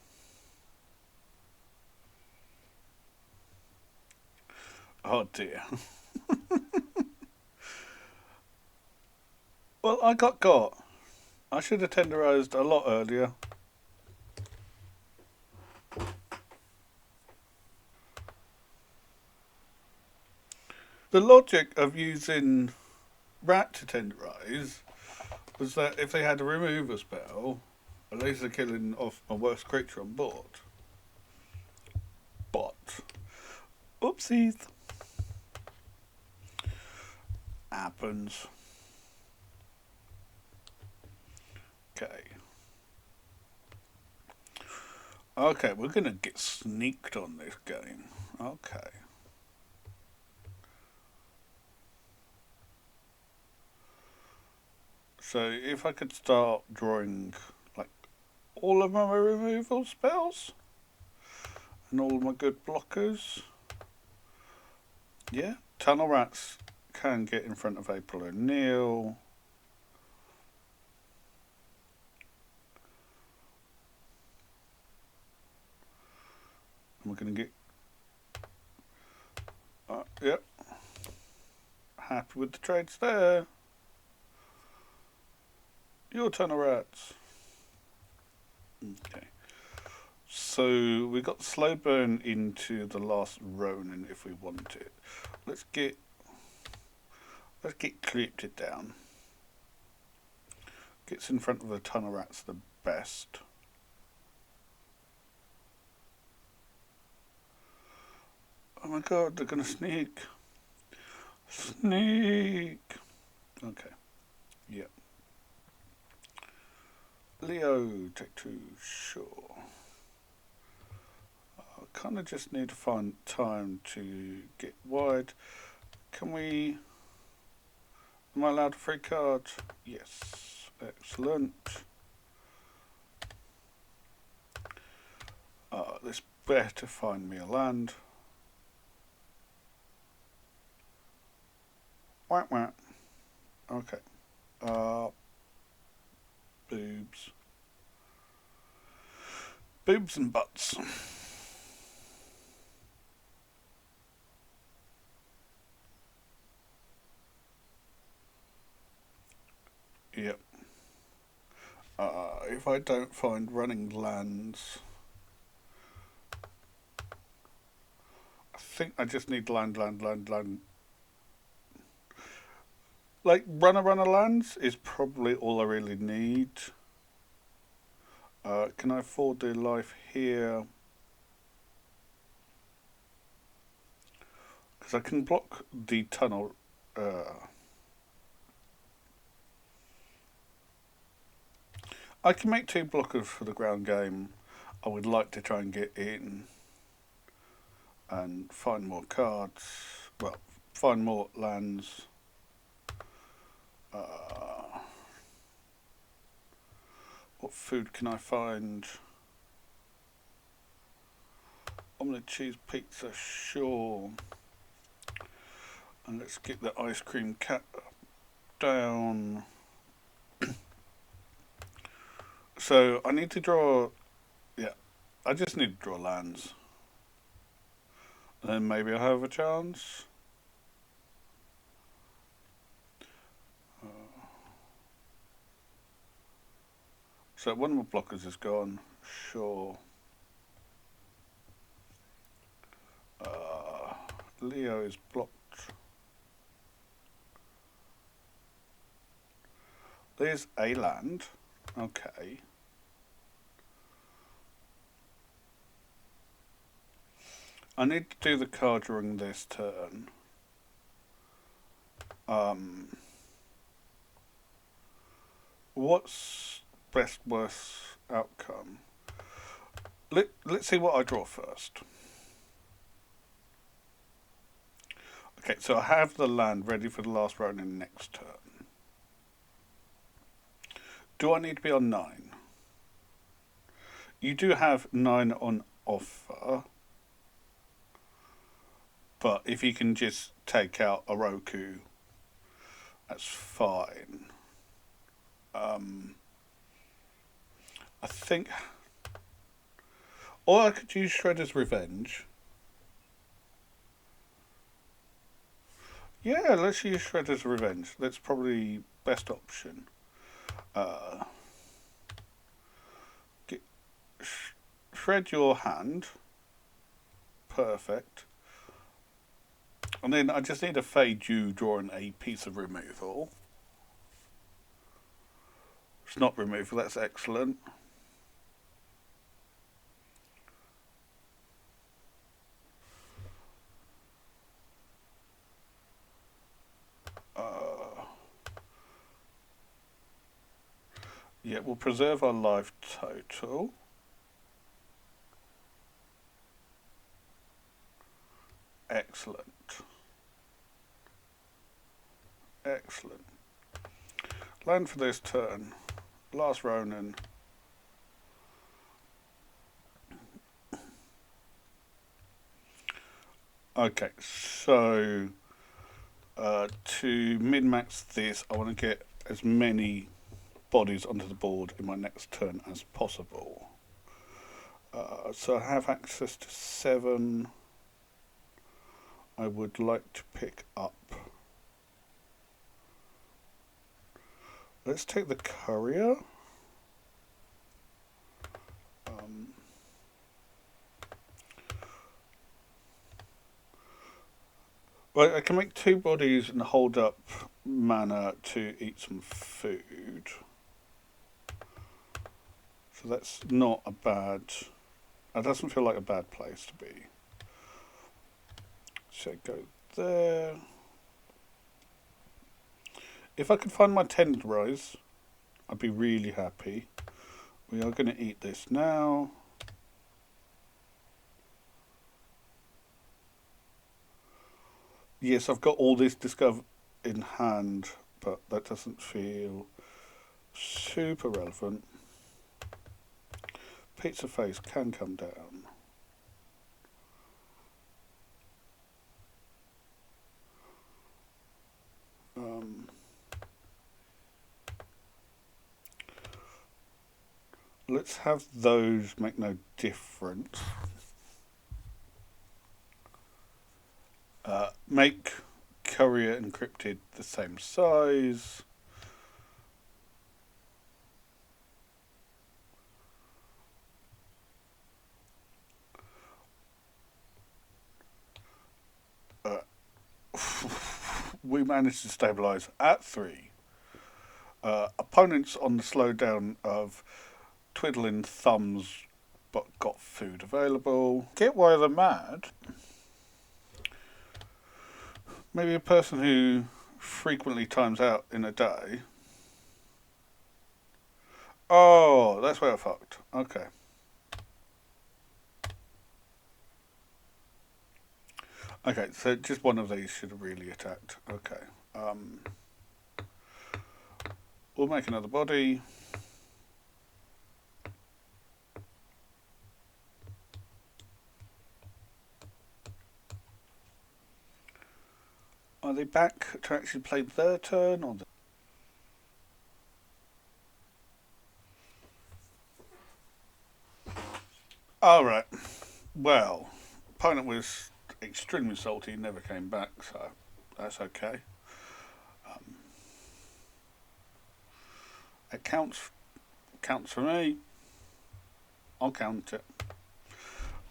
Oh dear. Well, I got. I should have tenderized a lot earlier. The logic of using rat to tenderize was that if they had a remover spell, at least they're killing off my worst creature on board. But, oopsies. Happens. Okay. Okay, we're gonna get sneaked on this game. Okay. So if I could start drawing like all of my removal spells and all of my good blockers. Yeah, Tunnel Rats can get in front of April O'Neil. And we're going to get... yep. Happy with the trades there. Your Tunnel Rats. Okay. So we got slow burn into the last Ronin if we want it. Let's get Cryptid down. Gets in front of the Tunnel Rats the best. Oh my god, they're gonna sneak. Sneak. Okay. Yep. Leo, take two, sure. I kind of just need to find time to get wide. Can we... Am I allowed a free card? Yes. Excellent. This better find me a land. Wah, wah. Okay. Boobs. Boobs and butts. Yep. If I don't find running lands, I think I just need land. Like, runner lands is probably all I really need. Can I afford the life here? Because I can block the tunnel. I can make 2 blockers for the ground game. I would like to try and get in and find more cards. Well, find more lands. What food can I find? Omelette cheese pizza, sure. And let's get the ice cream cat down. So I need to draw, yeah, I just need to draw lands. And then maybe I'll have a chance. So one of my blockers is gone, sure. Leo is blocked. There's a land, okay. I need to do the card during this turn. What's best worst outcome? Let's see what I draw first. Okay, so I have the land ready for the last Ronin next turn. Do I need to be on 9? You do have 9 on offer. But if you can just take out a Roku, that's fine. I think... Or I could use Shredder's Revenge. Yeah, let's use Shredder's Revenge. That's probably best option. Shred your hand. Perfect. And then I just need a fade you drawing a piece of removal. It's not removal, that's excellent. Yeah, we'll preserve our life total. Excellent. Excellent. Land for this turn. Last Ronin. Okay, so to min-max this, I want to get as many bodies onto the board in my next turn as possible. So I have access to 7. I would like to pick up. Let's take the courier. Right, I can make 2 bodies and hold up mana to eat some food. So that's not a bad. That doesn't feel like a bad place to be. So go there. If I could find my tenderize, I'd be really happy. We are going to eat this now. Yes, I've got all this discover in hand, but that doesn't feel super relevant. Pizza face can come down. Let's have those make no difference. Make courier encrypted the same size. We managed to stabilize at 3. Opponents on the slowdown of twiddling thumbs but got food available. Get why they're mad. Maybe a person who frequently times out in a day. Oh, that's where I fucked. Okay. Okay, so just one of these should have really attacked. Okay. We'll make another body. Are they back to actually play their turn or? All right. Well, opponent was extremely salty, never came back, so that's okay. It counts for me. I'll count it.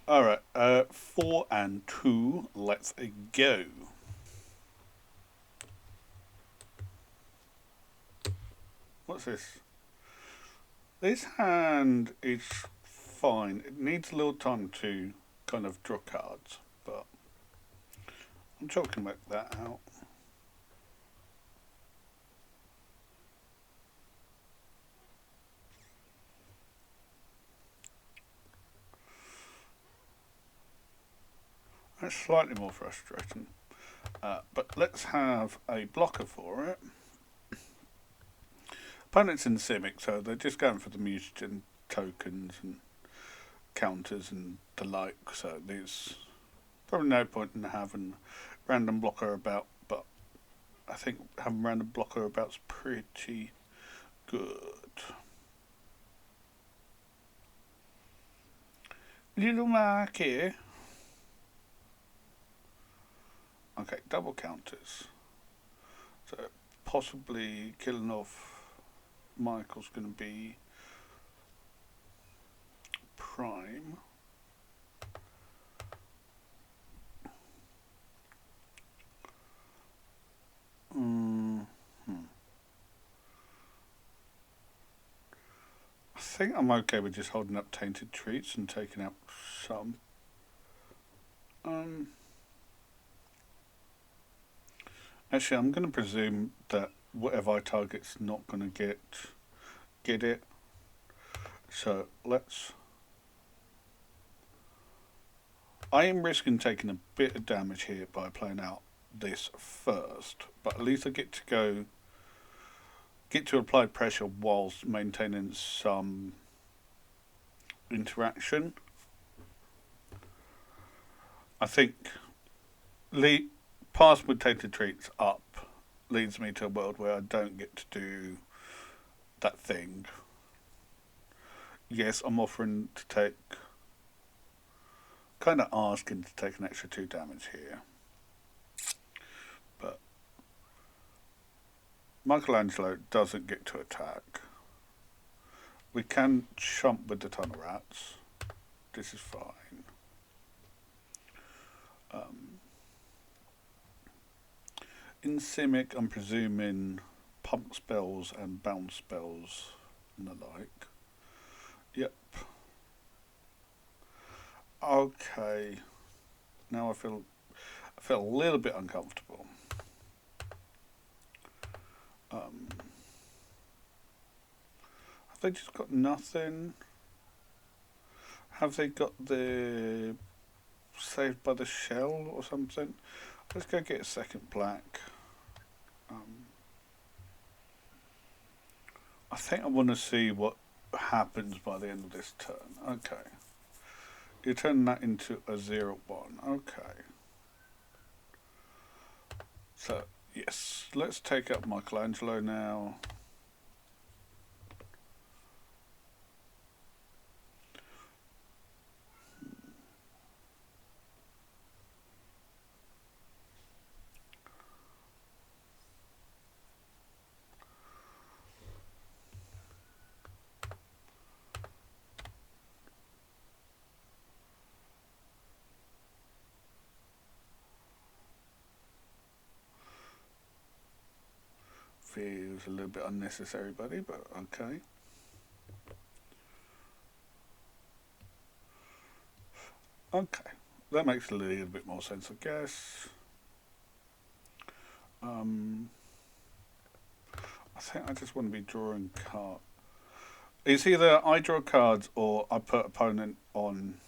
All right. 4 and 2. Let's go. What's this? This hand is fine. It needs a little time to kind of draw cards, but I'm sure I can work that out. That's slightly more frustrating. But let's have a blocker for it. Opponent's in Simic, so they're just going for the mutagen tokens and counters and the like, so there's probably no point in having random blocker about, but I think having random blocker about's pretty good. Little mark here. Okay, double counters. So possibly killing off Michael's going to be prime. I think I'm okay with just holding up tainted treats and taking out some. Actually, I'm going to presume that whatever I target's not going to get it. So let's. I am risking taking a bit of damage here by playing out this first, but at least I get to apply pressure whilst maintaining some interaction. I think passing with tainted treats up leads me to a world where I don't get to do that thing. Yes, I'm offering to take, kind of asking to take an extra 2 damage here. But Michelangelo doesn't get to attack. We can chomp with the tunnel rats. This is fine. In Simic, I'm presuming pump spells and bounce spells and the like. Yep. Okay. Now I feel a little bit uncomfortable. Have they just got nothing? Have they got the Saved by the Shell or something? Let's go get a second black. I think I want to see what happens by the end of this turn. Okay. You turn that into a 0-1. Okay. So, yes. Let's take up Michelangelo now. Feels a little bit unnecessary, buddy, but okay. Okay, that makes a little bit more sense, I guess. I think I just want to be drawing cards. It's either I draw cards or I put opponent on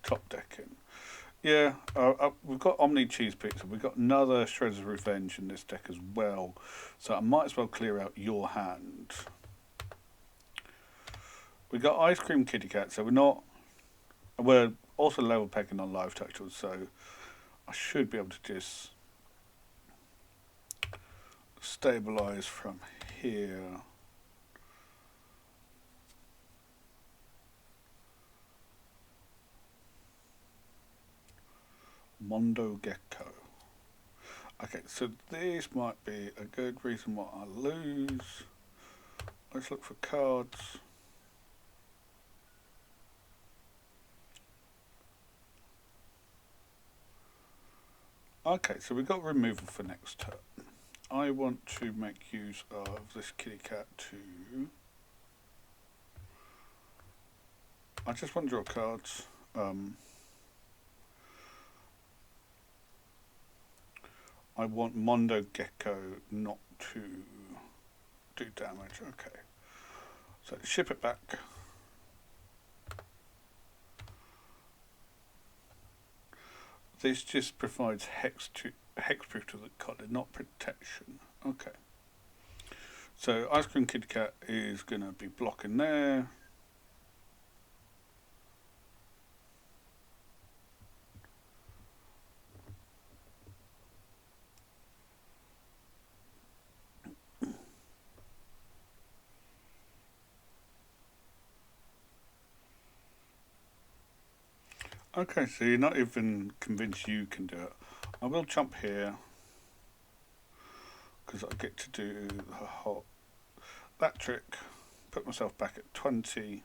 top decking. Yeah, we've got Omni Cheese Pizza. We've got another Shredder's Revenge in this deck as well. So I might as well clear out your hand. We've got Ice Cream Kitty Cat, so we're also level pecking on Live Totals, so I should be able to just stabilize from here. Mondo Gecko. Okay, so this might be a good reason why I lose. Let's look for cards. Okay, so we've got removal for next turn. I want to make use of this kitty cat to... I just want to draw cards. I want Mondo Gecko not to do damage. Okay. So ship it back. This just provides hexproof to the card, not protection. Okay. So Ice Cream Kid Cat is going to be blocking there. Okay, so you're not even convinced you can do it. I will jump here. because I get to do that trick, put myself back at 20.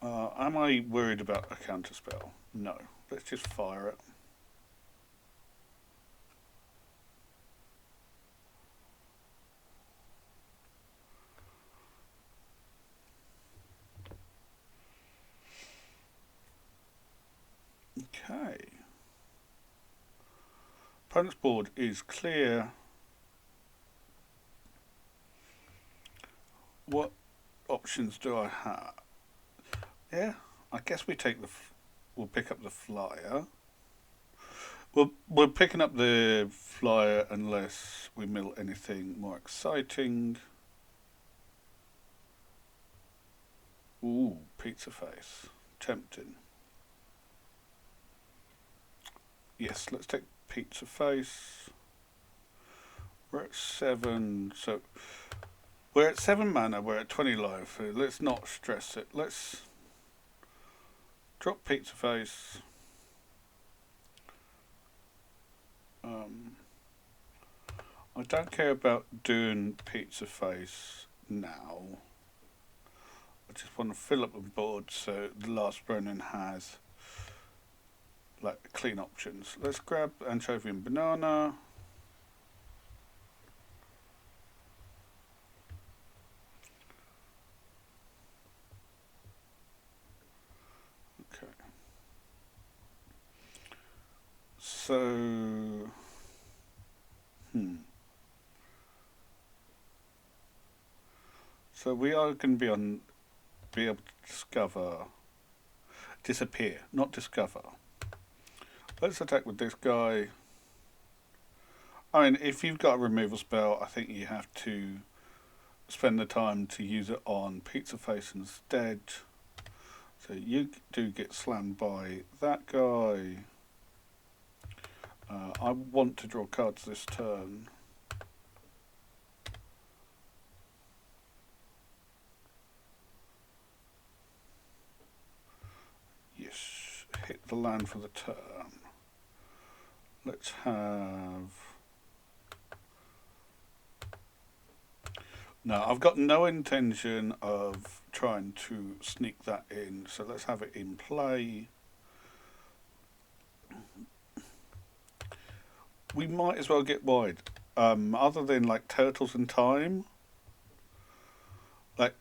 Am I worried about a counter spell? No. Let's just fire it. Okay. Opponent's board is clear. What options do I have? Yeah, I guess we'll pick up the flyer. We're picking up the flyer unless we mill anything more exciting. Ooh, pizza face. Tempting. Yes, let's take pizza face. We're at 7, so we're at 7 mana, we're at 20 life. Let's not stress it. Let's drop pizza face. I don't care about doing pizza face now. I just want to fill up the board so the last Ronin has like clean options. Let's grab anchovy and banana. Okay. So So we are going to be able to disappear, not discover. Let's attack with this guy. I mean, if you've got a removal spell, I think you have to spend the time to use it on pizza face instead. So you do get slammed by that guy. I want to draw cards this turn. Yes, hit the land for the turn. Let's have... No, I've got no intention of trying to sneak that in, so let's have it in play. We might as well get wide. Other than like turtles in time, like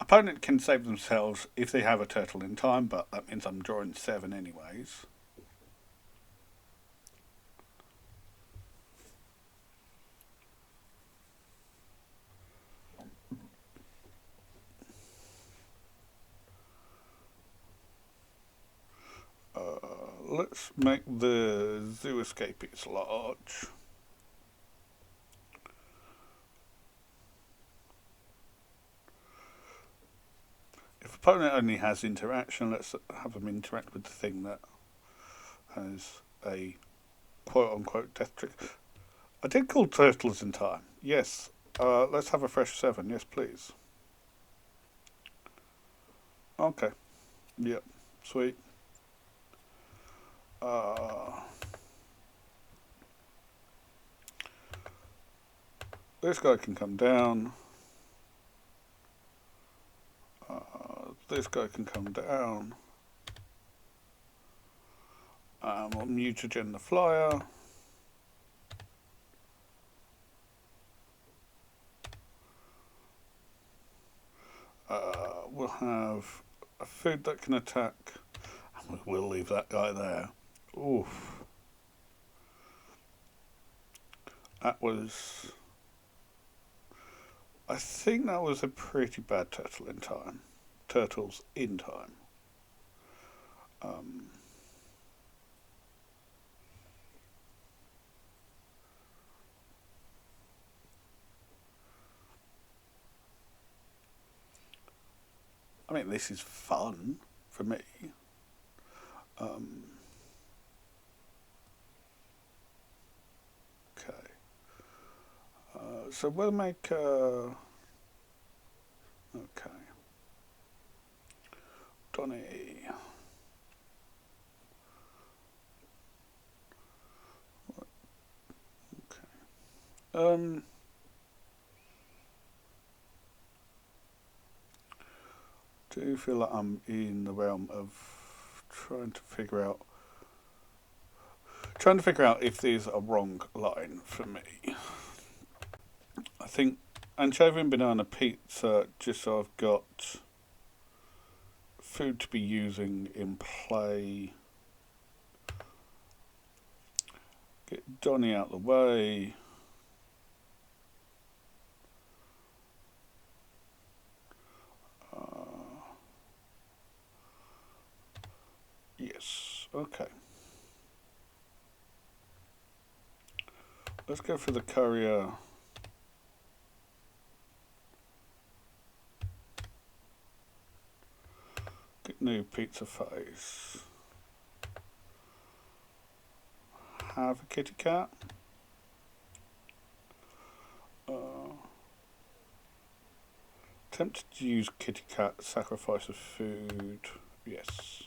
opponent can save themselves if they have a turtle in time, but that means I'm drawing 7 anyways. Let's make the zoo escapees large. If opponent only has interaction, let's have them interact with the thing that has a quote-unquote death trick. I did call turtles in time. Yes. Let's have a fresh 7. Yes, please. Okay. Yep. Sweet. This guy can come down. This guy can come down. We'll mutagen the flyer. We'll have a food that can attack, and we'll leave that guy there. Oof. That was... I think that was a pretty bad turtle in time. Turtles in time. I mean, this is fun for me. Okay. So we'll make... okay. Do Donny. Okay. Do you feel like I'm in the realm of trying to figure out if these are wrong line for me? I think anchovy and banana pizza, just so I've got food to be using in play. Get Donny out of the way. Yes, okay. Let's go for the courier. Get new pizza face. Have a kitty cat. Tempted to use kitty cat, sacrifice of food. Yes.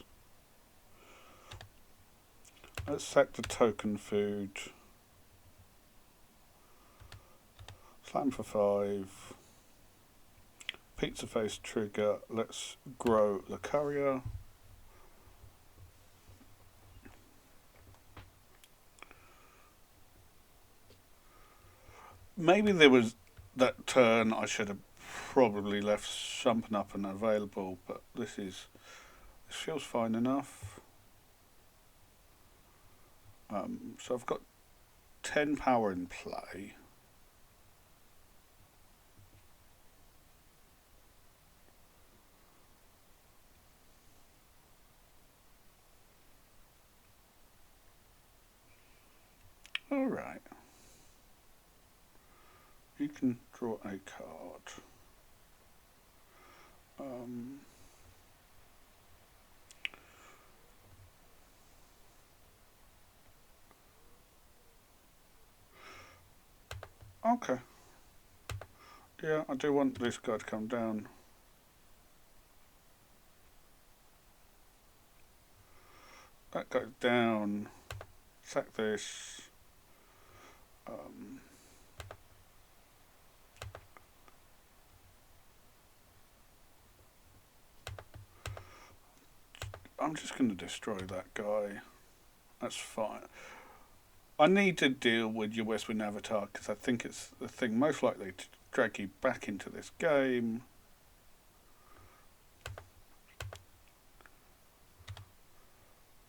Let's sack the token food. Slam for 5. Pizza face trigger. Let's grow the courier. Maybe there was that turn I should have probably left something up and available, but this feels fine enough. So I've got 10 power in play. Alright. You can draw a card. Okay. Yeah, I do want this guy to come down. That goes down. Sack this. I'm just going to destroy that guy. That's fine. I need to deal with your Westwind Avatar because I think it's the thing most likely to drag you back into this game.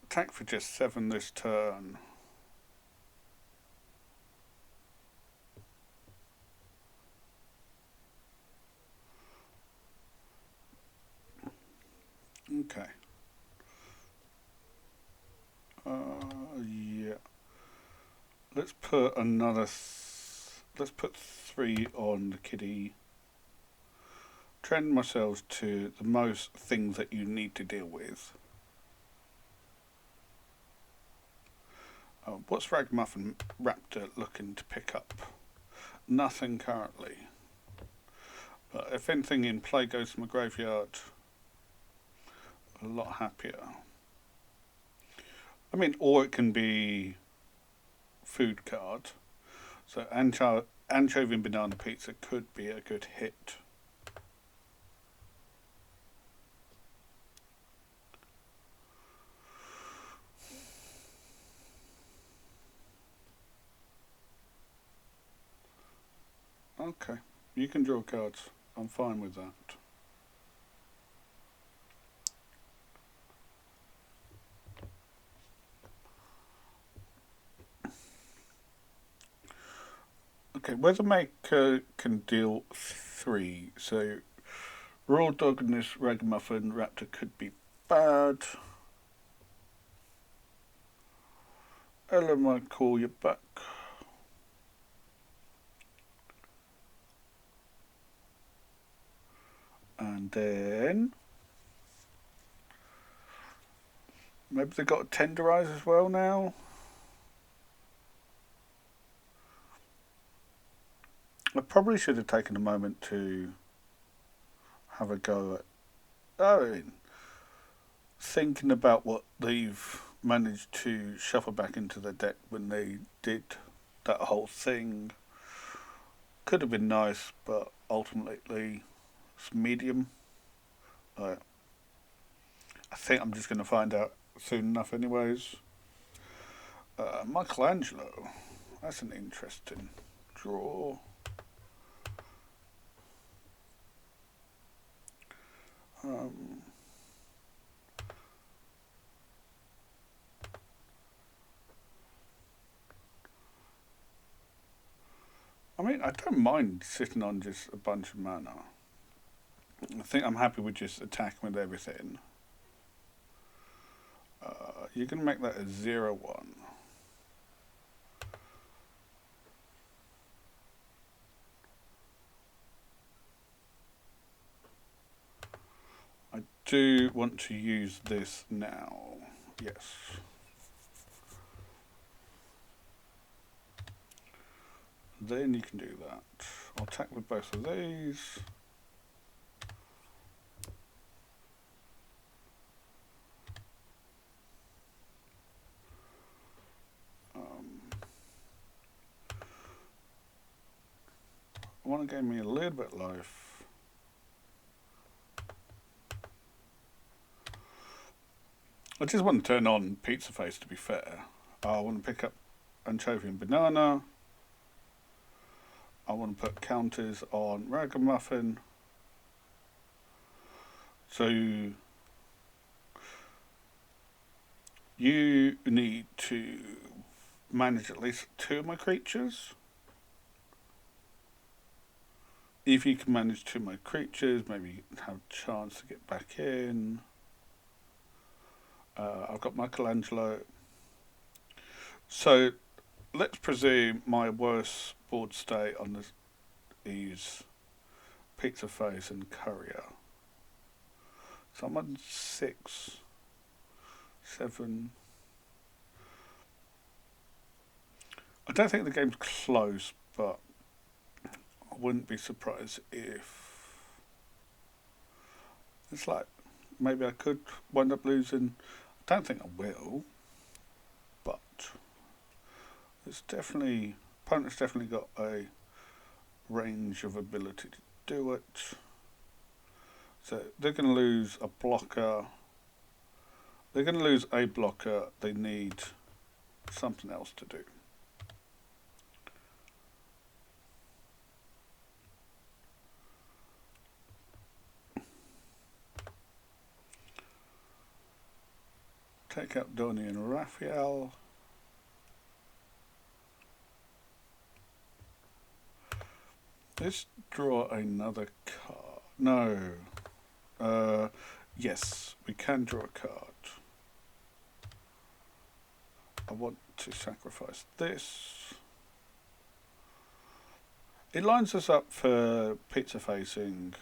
Attack for just 7 this turn. Okay. Yeah. Let's put another. Let's put 3 on the kitty. Trend myself to the most things that you need to deal with. What's Ragamuffin Raptor looking to pick up? Nothing currently. But if anything in play goes to my graveyard, a lot happier. I mean, or it can be food card. So anchovy and banana pizza could be a good hit. Okay, you can draw cards. I'm fine with that. Okay, Weathermaker can deal 3, so Raw Dog and this Ragamuffin Raptor could be bad. Ella might call you back. And then maybe they got a Tenderize as well now. I probably should have taken a moment to have a go at. Oh, thinking about what they've managed to shuffle back into the deck when they did that whole thing. Could have been nice, but ultimately it's medium. Uh, I think I'm just going to find out soon enough, anyways. Michelangelo. That's an interesting draw. Um, I mean, I don't mind sitting on just a bunch of mana. I think I'm happy with just attacking with everything. You can make that a 0/1. I do want to use this now. Yes. Then you can do that. I'll attack with both of these. I want to gain me a little bit of life. I just want to turn on Pizza Face, to be fair. I want to pick up Anchovy and Banana. I want to put counters on Ragamuffin. So you need to manage at least 2 of my creatures. If you can manage 2 of my creatures, maybe you have a chance to get back in. I've got Michelangelo. So let's presume my worst board state on this is Pizza Face and Courier. So I'm on 6, 7. I don't think the game's close, but I wouldn't be surprised if it's like maybe I could wind up losing. I don't think I will, but it's definitely opponent's definitely got a range of ability to do it. So they're going to lose a blocker. They're going to lose a blocker. They need something else to do. Take out Donnie and Raphael. Let's draw another card. No. Yes, we can draw a card. I want to sacrifice this. It lines us up for pizza facing,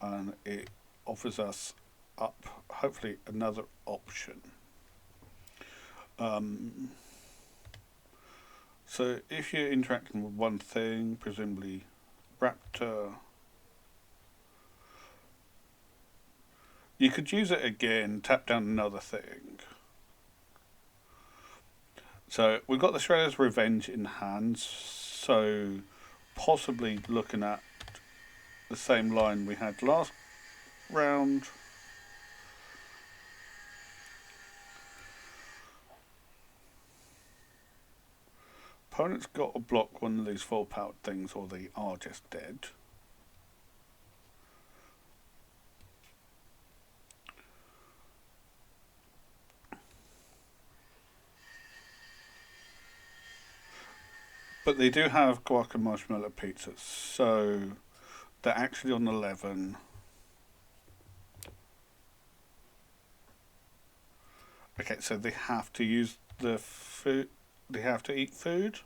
and it offers us up, hopefully, another option. So if you're interacting with one thing, presumably Raptor, you could use it again, tap down another thing. So we've got the Shredder's Revenge in hand, so possibly looking at the same line we had last round. Opponent's got to block one of these full-powered things or they are just dead. But they do have guac and marshmallow pizzas, so they're actually on 11. Okay, so they have to use the food. They have to eat food.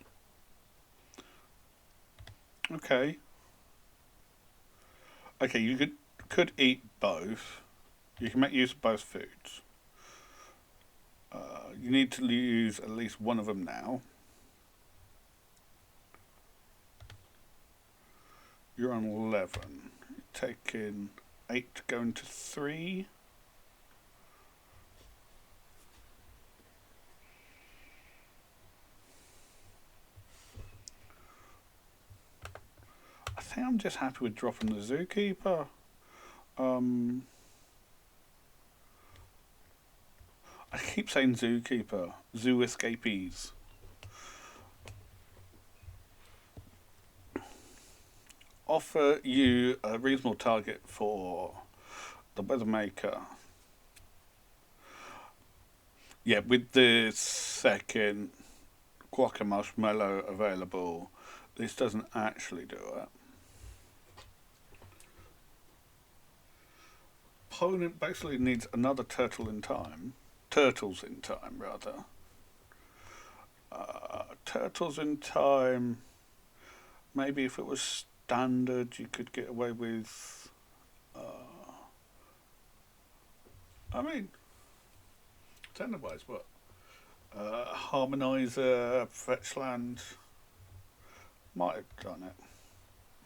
Okay. Okay, you could eat both. You can make use of both foods. You need to use at least one of them now. You're on 11. You're taking 8 going to 3. I think I'm just happy with dropping the Zookeeper. I keep saying Zookeeper. Zoo Escapees. Offer you a reasonable target for the Weathermaker. Yeah, with the second Guaca Marshmallow available, this doesn't actually do it. Opponent basically needs another turtles in time, rather. Turtles in time, maybe if it was standard, you could get away with. I mean, standard-wise, what? Harmonizer, fetch land. Might have done it.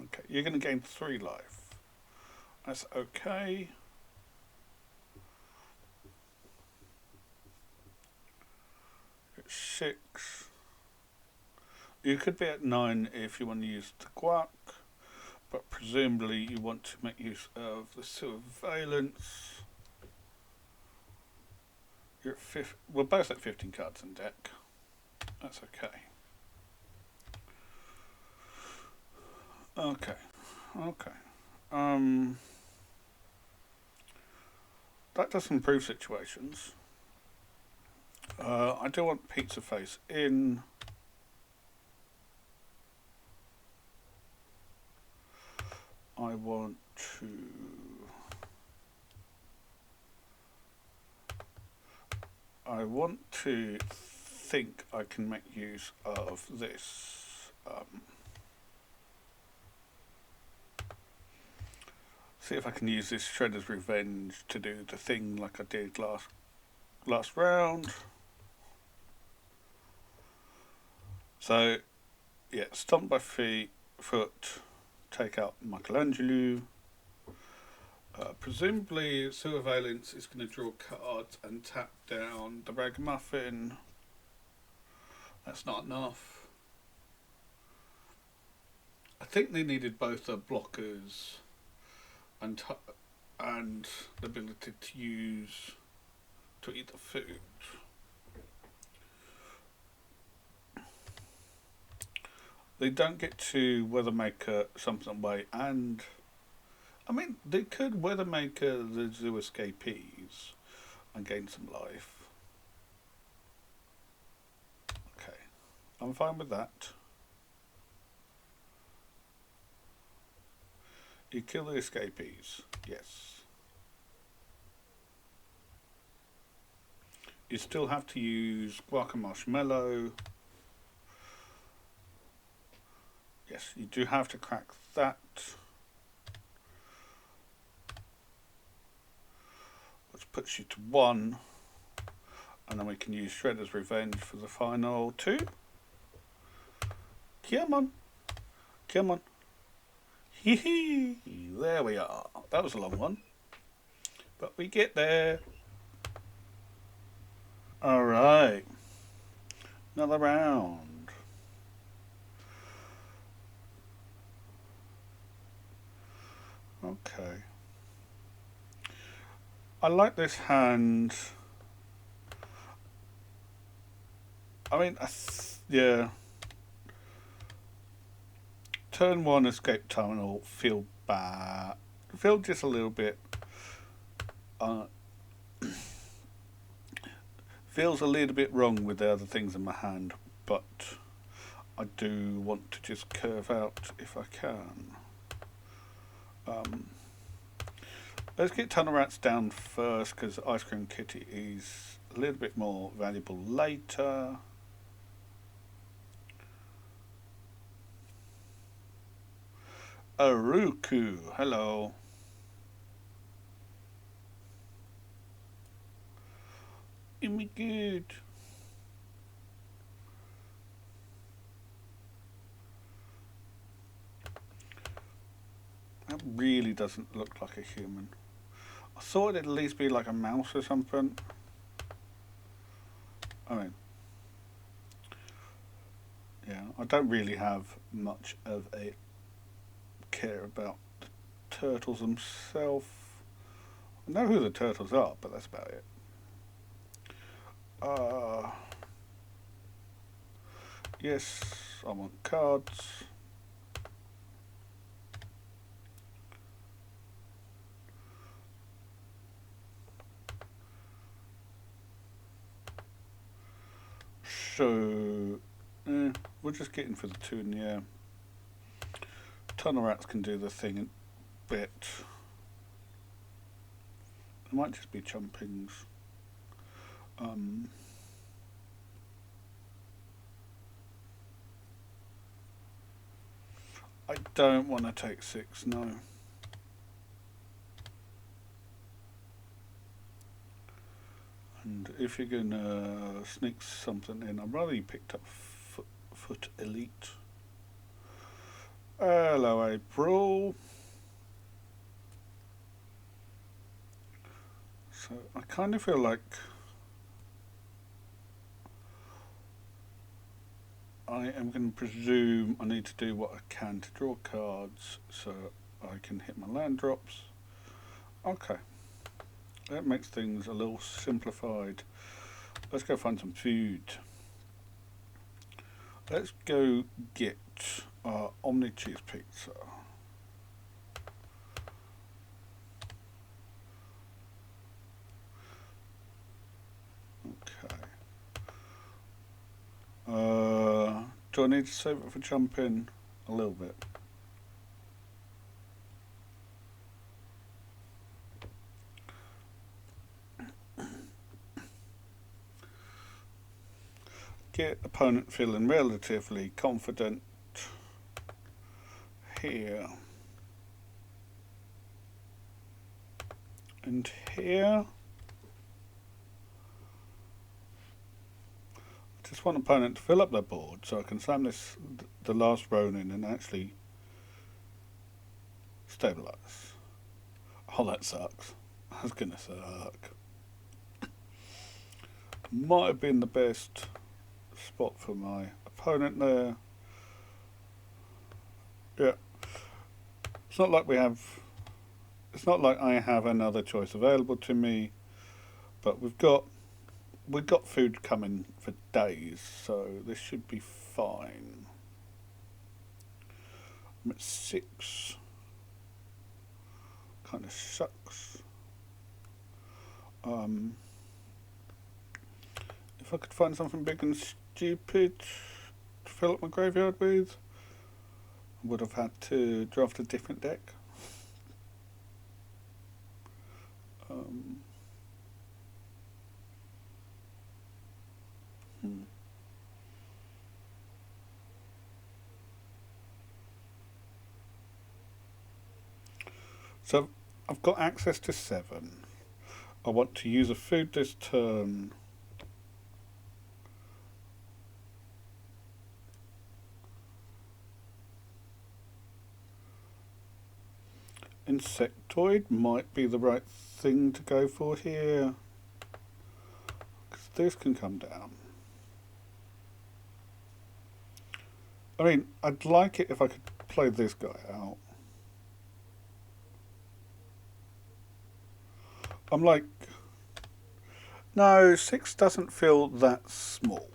Okay, you're going to gain 3 life. That's okay. It's 6. You could be at 9 if you want to use the Guac, but presumably you want to make use of the Surveillance. You're at we're both at 15 cards in deck. That's okay. Okay. That does improve situations. I do want Pizza Face in. I want to think I can make use of this. See if I can use this Shredder's Revenge to do the thing like I did last round. So, yeah, stomp by foot, take out Michelangelo. Presumably, Surveillance is going to draw cards and tap down the Ragamuffin. That's not enough. I think they needed both the blockers and the ability to eat the food. They don't get to Weathermaker something away, and I mean they could Weathermaker the Zoo Escapees and gain some life. Okay, I'm fine with that. You kill the escapees, yes. You still have to use Guaca Marshmallow. Yes, you do have to crack that. Which puts you to 1. And then we can use Shredder's Revenge for the final 2. Come on. Come on. Hee there we are. That was a long one. But we get there. Alright. Another round. Okay. I like this hand. I mean, yeah. Turn 1 escape tunnel, feel bad. Feel just a little bit. Feels a little bit wrong with the other things in my hand, but I do want to just curve out if I can. Let's get Tunnel Rats down first because Ice Cream Kitty is a little bit more valuable later. Aruku, hello. Me good. That really doesn't look like a human. I thought it'd at least be like a mouse or something. I mean, yeah, I don't really have much of a care about the turtles themselves. I know who the turtles are, but that's about it. Uh, yes, I want cards. So, we're just getting for the 2 in the air. Tunnel rats can do the thing a bit. It might just be chumpings. I don't want to take 6, no. And if you're going to sneak something in, I'd rather you picked up foot elite. Hello, April. So I kind of feel like I am going to presume I need to do what I can to draw cards so I can hit my land drops. Okay. That makes things a little simplified. Let's go find some food. Let's go get our Omni Cheese Pizza. Okay. Do I need to save it for jumping? A little bit. Get opponent feeling relatively confident here. And here. I just want opponent to fill up their board so I can slam this, the last Ronin, and actually stabilize. Oh, that sucks. That's gonna suck. Might have been the best spot for my opponent there. Yeah. It's not like I have another choice available to me, but we've got food coming for days, so this should be fine. I'm at 6. Kind of sucks. If I could find something big and stupid to fill up my graveyard with, I would have had to draft a different deck. So I've got access to 7. I want to use a food this turn. Insectoid might be the right thing to go for here, because this can come down. I mean, I'd like it if I could play this guy out. I'm like, no, 6 doesn't feel that small.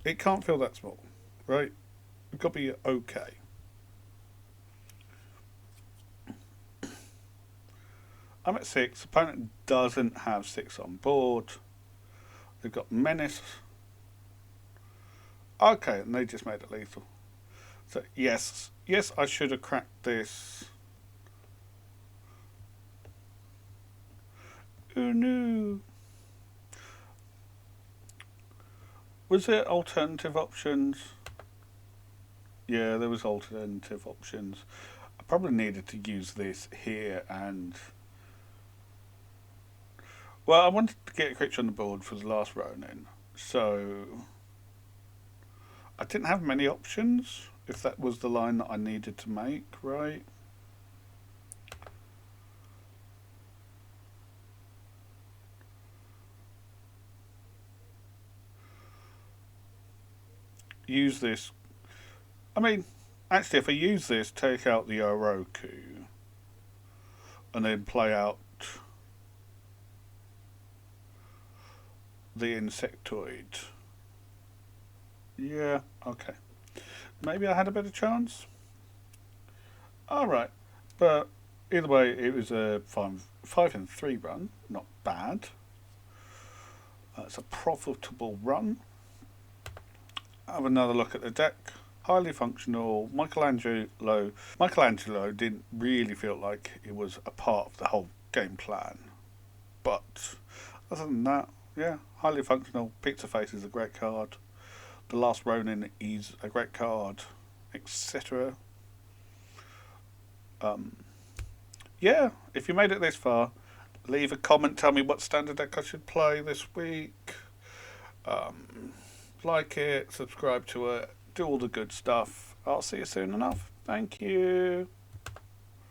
It can't feel that small, right? It's got to be okay. I'm at 6. Opponent doesn't have 6 on board. They've got Menace. Okay, and they just made it lethal. So yes, I should have cracked this. Oh no. Was there alternative options? Yeah, there was alternative options. I probably needed to use this here and... Well, I wanted to get a creature on the board for the last Ronin, so... I didn't have many options, if that was the line that I needed to make, right? use this, I mean, actually, if I use this, take out the Oroku, and then play out the Insectoid. Yeah, okay. Maybe I had a better chance. Alright, but either way, it was a 5 and 3 run. Not bad. It's a profitable run. Have another look at the deck. Highly functional. Michelangelo didn't really feel like it was a part of the whole game plan. But other than that, yeah, highly functional. Pizza Face is a great card. The Last Ronin is a great card, etc. Yeah, if you made it this far, leave a comment. Tell me what standard deck I should play this week. Like it, subscribe to it, do all the good stuff. I'll see you soon enough. Thank you.